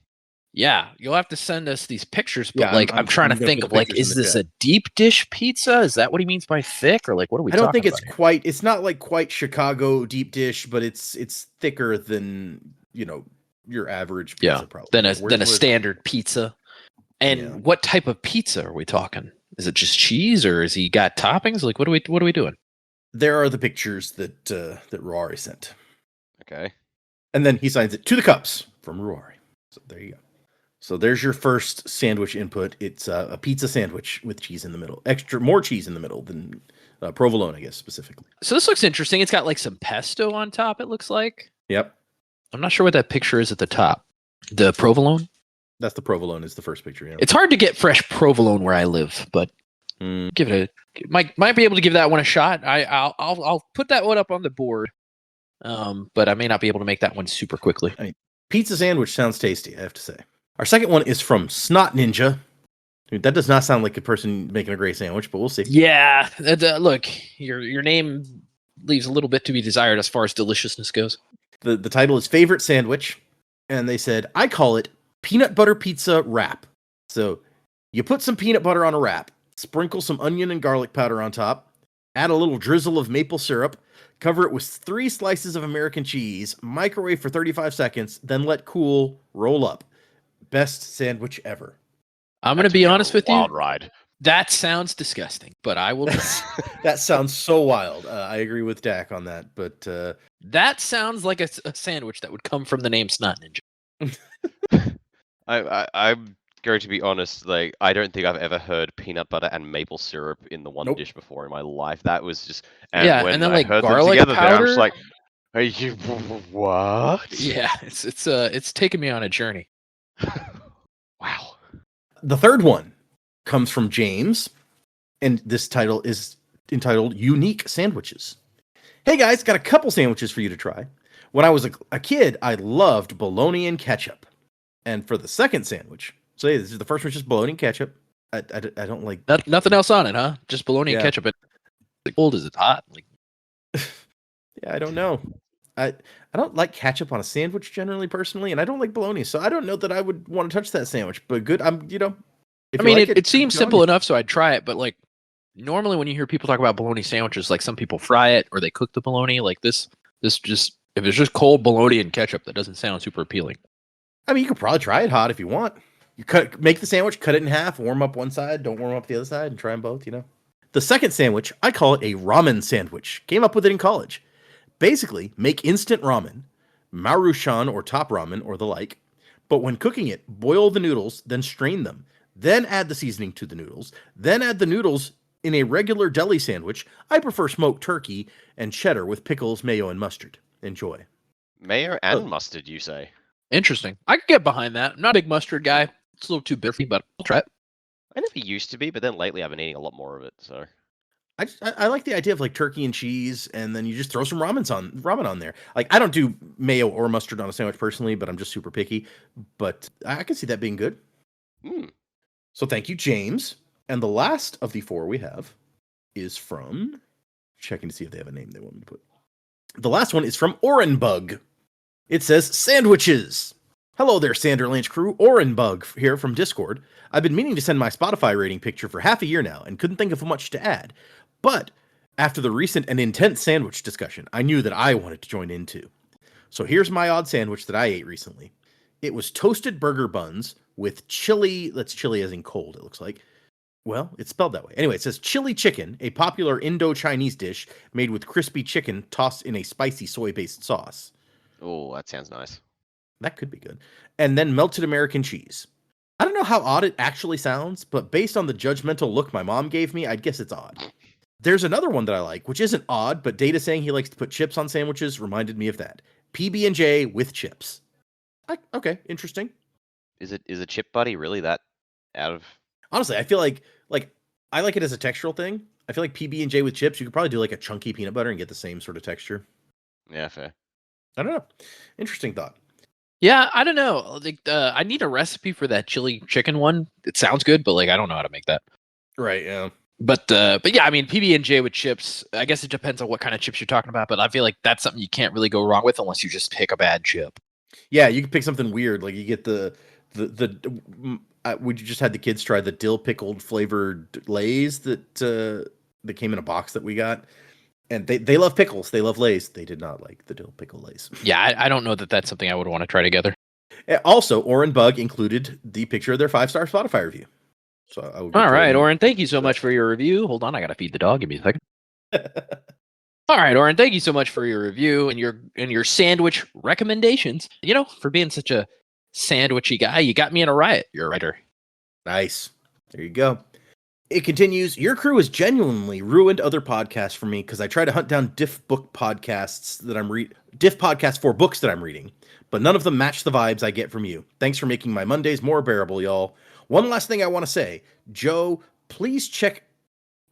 yeah, you'll have to send us these pictures, but Yeah, like I'm I'm trying to gonna think put of the like, pictures in is the this chat. a deep dish pizza? Is that what he means by thick? Or like what are we I don't talking think it's about here? quite. It's not like quite Chicago deep dish, but it's thicker than your average pizza. Yeah. Probably Than a Where's- where's- standard pizza. And Yeah. what type of pizza are we talking? Is it just cheese or is he got toppings? Like what are we doing? There are the pictures that Ruari sent, Okay. and then he signs it to the cups from Ruari. So there you go. So there's your first sandwich input. It's a pizza sandwich with cheese in the middle. More cheese in the middle than provolone, I guess, specifically. So this looks interesting. It's got like some pesto on top, it looks like. Yep. I'm not sure what that picture is at the top. The provolone? That's the provolone is the first picture. Yeah. It's hard to get fresh provolone where I live, but give it a might be able to give that one a shot. I'll put that one up on the board. But I may not be able to make that one super quickly. Pizza sandwich sounds tasty, I have to say. Our second one is from Snot Ninja. Dude, that does not sound like a person making a great sandwich, but we'll see. Yeah, look, your name leaves a little bit to be desired as far as deliciousness goes. The title is Favorite Sandwich, and they said, I call it Peanut Butter Pizza Wrap. So you put some peanut butter on a wrap, sprinkle some onion and garlic powder on top, add a little drizzle of maple syrup, cover it with 3 slices of American cheese, microwave for 35 seconds, then let cool, roll up. Best sandwich ever. I'm going to be honest with you. Wild ride. That sounds disgusting, but I will. That sounds so wild. I agree with Dak on that, but That sounds like a sandwich that would come from the name Snot Ninja. I'm going to be honest. Like, I don't think I've ever heard peanut butter and maple syrup in the one Nope. dish before in my life. That was just Yeah, when and then I like heard them garlic together, there, I'm just powder. like, "Are you what?" Yeah, it's taken me on a journey. Wow. the third one comes from James, and this title is entitled Unique Sandwiches. Hey guys, got a couple sandwiches for you to try. When I was a kid, I loved bologna and ketchup. And for the second sandwich, so this is the first one, just bologna and ketchup. I don't like... Nothing else on it, huh? Just bologna and Yeah. ketchup. Like, cold is it hot? Like, Yeah, I don't know. I don't like ketchup on a sandwich generally, personally, and I don't like bologna, so I don't know that I would want to touch that sandwich. But good, if I you mean, like it seems good on simple you. enough, so I'd try it. But like, normally when you hear people talk about bologna sandwiches, like some people fry it or they cook the bologna. Like this just, if it's just cold bologna and ketchup, that doesn't sound super appealing. I mean, you could probably try it hot if you want. You make the sandwich, cut it in half, warm up one side, don't warm up the other side, and try them both. The second sandwich, I call it a ramen sandwich. Came up with it in college. Basically, make instant ramen, Maruchan or top ramen or the like, but when cooking it, boil the noodles, then strain them, then add the seasoning to the noodles, then add the noodles in a regular deli sandwich. I prefer smoked turkey and cheddar with pickles, mayo, and mustard. Enjoy. Mayo and mustard, you say? Interesting. I could get behind that. I'm not a big mustard guy. It's a little too biffy, but I'll try it. I never used to be, but then lately I've been eating a lot more of it. So I like the idea of like turkey and cheese, and then you just throw some ramen on there. Like, I don't do mayo or mustard on a sandwich personally, but I'm just super picky. But I can see that being good. So thank you, James. And the last of the four we have is from, checking to see if they have a name they want me to put. The last one is from Orenbug. It says, sandwiches. Hello there, Sanderlanche crew. Orenbug here from Discord. I've been meaning to send my Spotify rating picture for half a year now and couldn't think of much to add. But after the recent and intense sandwich discussion, I knew that I wanted to join in too. So here's my odd sandwich that I ate recently. It was toasted burger buns with chili. That's chili as in cold, it looks like. Well, it's spelled that way. Anyway, it says chili chicken, a popular Indo-Chinese dish made with crispy chicken tossed in a spicy soy-based sauce. oh, that sounds nice. That could be good. And then melted American cheese. I don't know how odd it actually sounds, but based on the judgmental look my mom gave me, I'd guess it's odd. There's another one that I like, which isn't odd, but Data saying he likes to put chips on sandwiches reminded me of that. PB&J with chips. Okay, interesting. Is a chip buddy really that out of? Honestly, I feel like I like it as a textural thing. I feel like PB&J with chips, you could probably do like a chunky peanut butter and get the same sort of texture. Yeah, fair. I don't know. Interesting thought. Yeah, I don't know. Like, I need a recipe for that chili chicken one. It sounds good, but like I don't know how to make that. Right, yeah. But yeah, I mean PB&J with chips. I guess it depends on what kind of chips you're talking about. But I feel like that's something you can't really go wrong with unless you just pick a bad chip. Yeah, you can pick something weird. Like you get would you just had the kids try the dill pickled flavored Lay's that came in a box that we got? And they love pickles. They love Lay's. They did not like the dill pickle Lay's. Yeah, I don't know that that's something I would want to try together. Also, Oren Bug included the picture of their 5-star Spotify review. So I would. All right, Oren, thank you so much for your review. Hold on, I gotta feed the dog. Give me a second. All right, Oren, thank you so much for your review and your sandwich recommendations. You know, for being such a sandwichy guy, you got me in a riot. You're a writer. Nice. There you go. It continues. Your crew has genuinely ruined other podcasts for me because I try to hunt down diff podcasts for books that I'm reading, but none of them match the vibes I get from you. Thanks for making my Mondays more bearable, y'all. One last thing I want to say, Joe, please check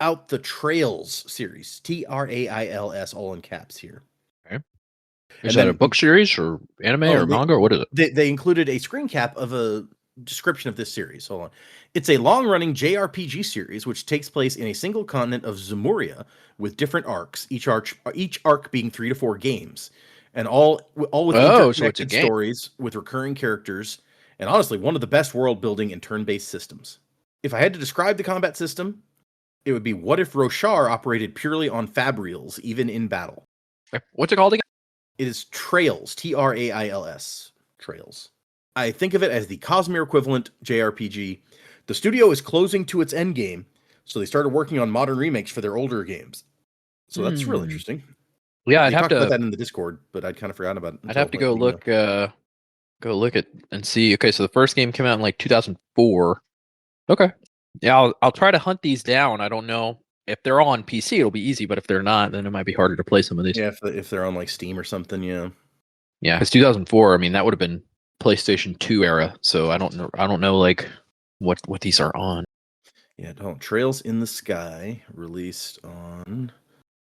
out the Trails series. Trails, all in caps here. Okay. Is that a book series or anime or manga or what is it? They included a screen cap of a description of this series. Hold on. It's a long-running JRPG series which takes place in a single continent of Zemuria with different arcs, each arc being 3 to 4 games, and all with interconnected stories with recurring characters, and honestly, one of the best world building and turn-based systems. If I had to describe the combat system, it would be what if Roshar operated purely on Fabrials, even in battle. What's it called again? It is Trails, Trails, Trails. I think of it as the Cosmere equivalent JRPG. The studio is closing to its end game, so they started working on modern remakes for their older games. So that's really interesting. Yeah, I'd have to talk about that in the Discord, but I'd kind of forgotten about it. I'd have to go look at and see. Okay, so the first game came out in like 2004. Okay. Yeah, I'll try to hunt these down. I don't know if they're all on PC, it'll be easy, but if they're not, then it might be harder to play some of these. Yeah, if they're on like Steam or something, yeah. Yeah, because 2004, I mean, that would have been PlayStation 2 era, so I don't know like what these are on. Yeah, Trails in the Sky released on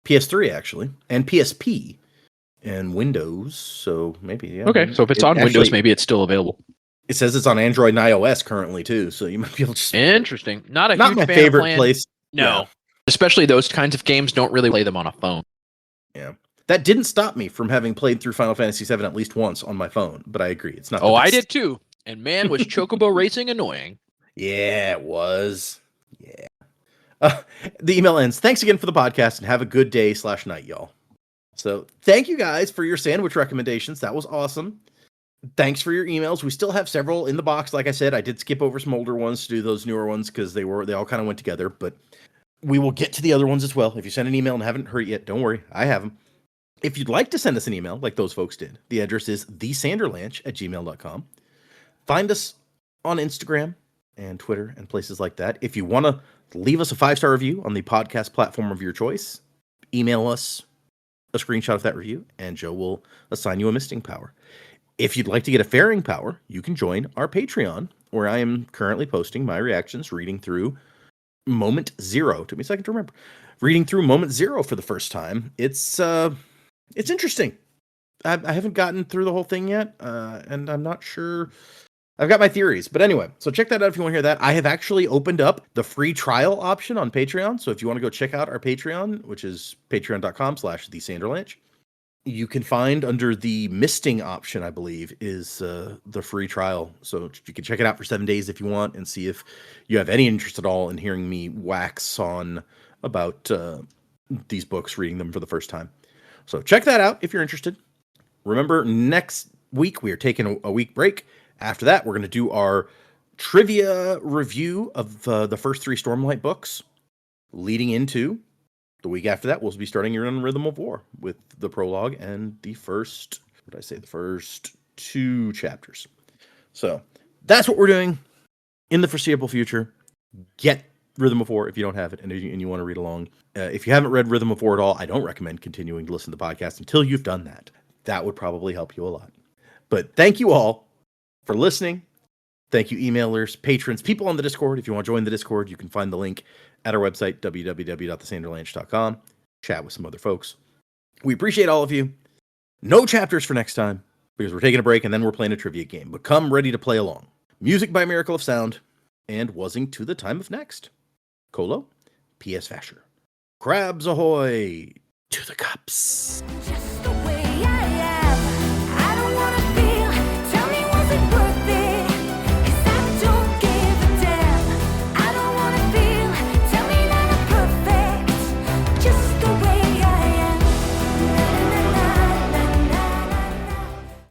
PS3 actually, and PSP and Windows, so maybe yeah. Okay, so if it's on Windows, maybe it's still available. It says it's on Android and iOS currently too, so you might be able to. Interesting. Not my favorite place. No, yeah. Especially those kinds of games don't really play them on a phone. Yeah, that didn't stop me from having played through Final Fantasy VII at least once on my phone, but I agree, it's not. Oh, I did too. And man, was Chocobo racing annoying. Yeah, it was. Yeah. The email ends. Thanks again for the podcast and have a good day / night, y'all. So thank you guys for your sandwich recommendations. That was awesome. Thanks for your emails. We still have several in the box. Like I said, I did skip over some older ones to do those newer ones because they all kind of went together, but we will get to the other ones as well. If you send an email and haven't heard it yet, don't worry. I have them. If you'd like to send us an email like those folks did, the address is thesanderlanche@gmail.com. Find us on Instagram and Twitter and places like that. If you want to leave us a 5-star review on the podcast platform of your choice, email us a screenshot of that review, and Joe will assign you a misting power. If you'd like to get a fairing power, you can join our Patreon, where I am currently posting my reactions, reading through Moment Zero. Took me a second to remember. Reading through Moment Zero for the first time. It's interesting. I haven't gotten through the whole thing yet, and I'm not sure. I've got my theories, but anyway, so check that out if you want to hear that. I have actually opened up the free trial option on Patreon, so if you want to go check out our Patreon, which is patreon.com/thesanderlanche, you can find under the misting option, I believe, is the free trial. So you can check it out for 7 days if you want and see if you have any interest at all in hearing me wax on about these books, reading them for the first time. So check that out if you're interested. Remember, next week we are taking a week break. After that, we're going to do our trivia review of the first 3 Stormlight books, leading into the week after that. We'll be starting your Rhythm of War with the prologue and the first 2 chapters. So that's what we're doing in the foreseeable future. Get Rhythm of War if you don't have it and you want to read along. If you haven't read Rhythm of War at all, I don't recommend continuing to listen to the podcast until you've done that. That would probably help you a lot. But thank you all for listening. Thank you, emailers, patrons, people on the Discord. If you want to join the Discord, you can find the link at our website, www.thesanderlanche.com. Chat with some other folks. We appreciate all of you. No chapters for next time, because we're taking a break and then we're playing a trivia game. But come ready to play along. Music by Miracle of Sound, and Wuzzing to the Time of Next. Colo, P.S. Vasher. Crabs ahoy! To the cups. Just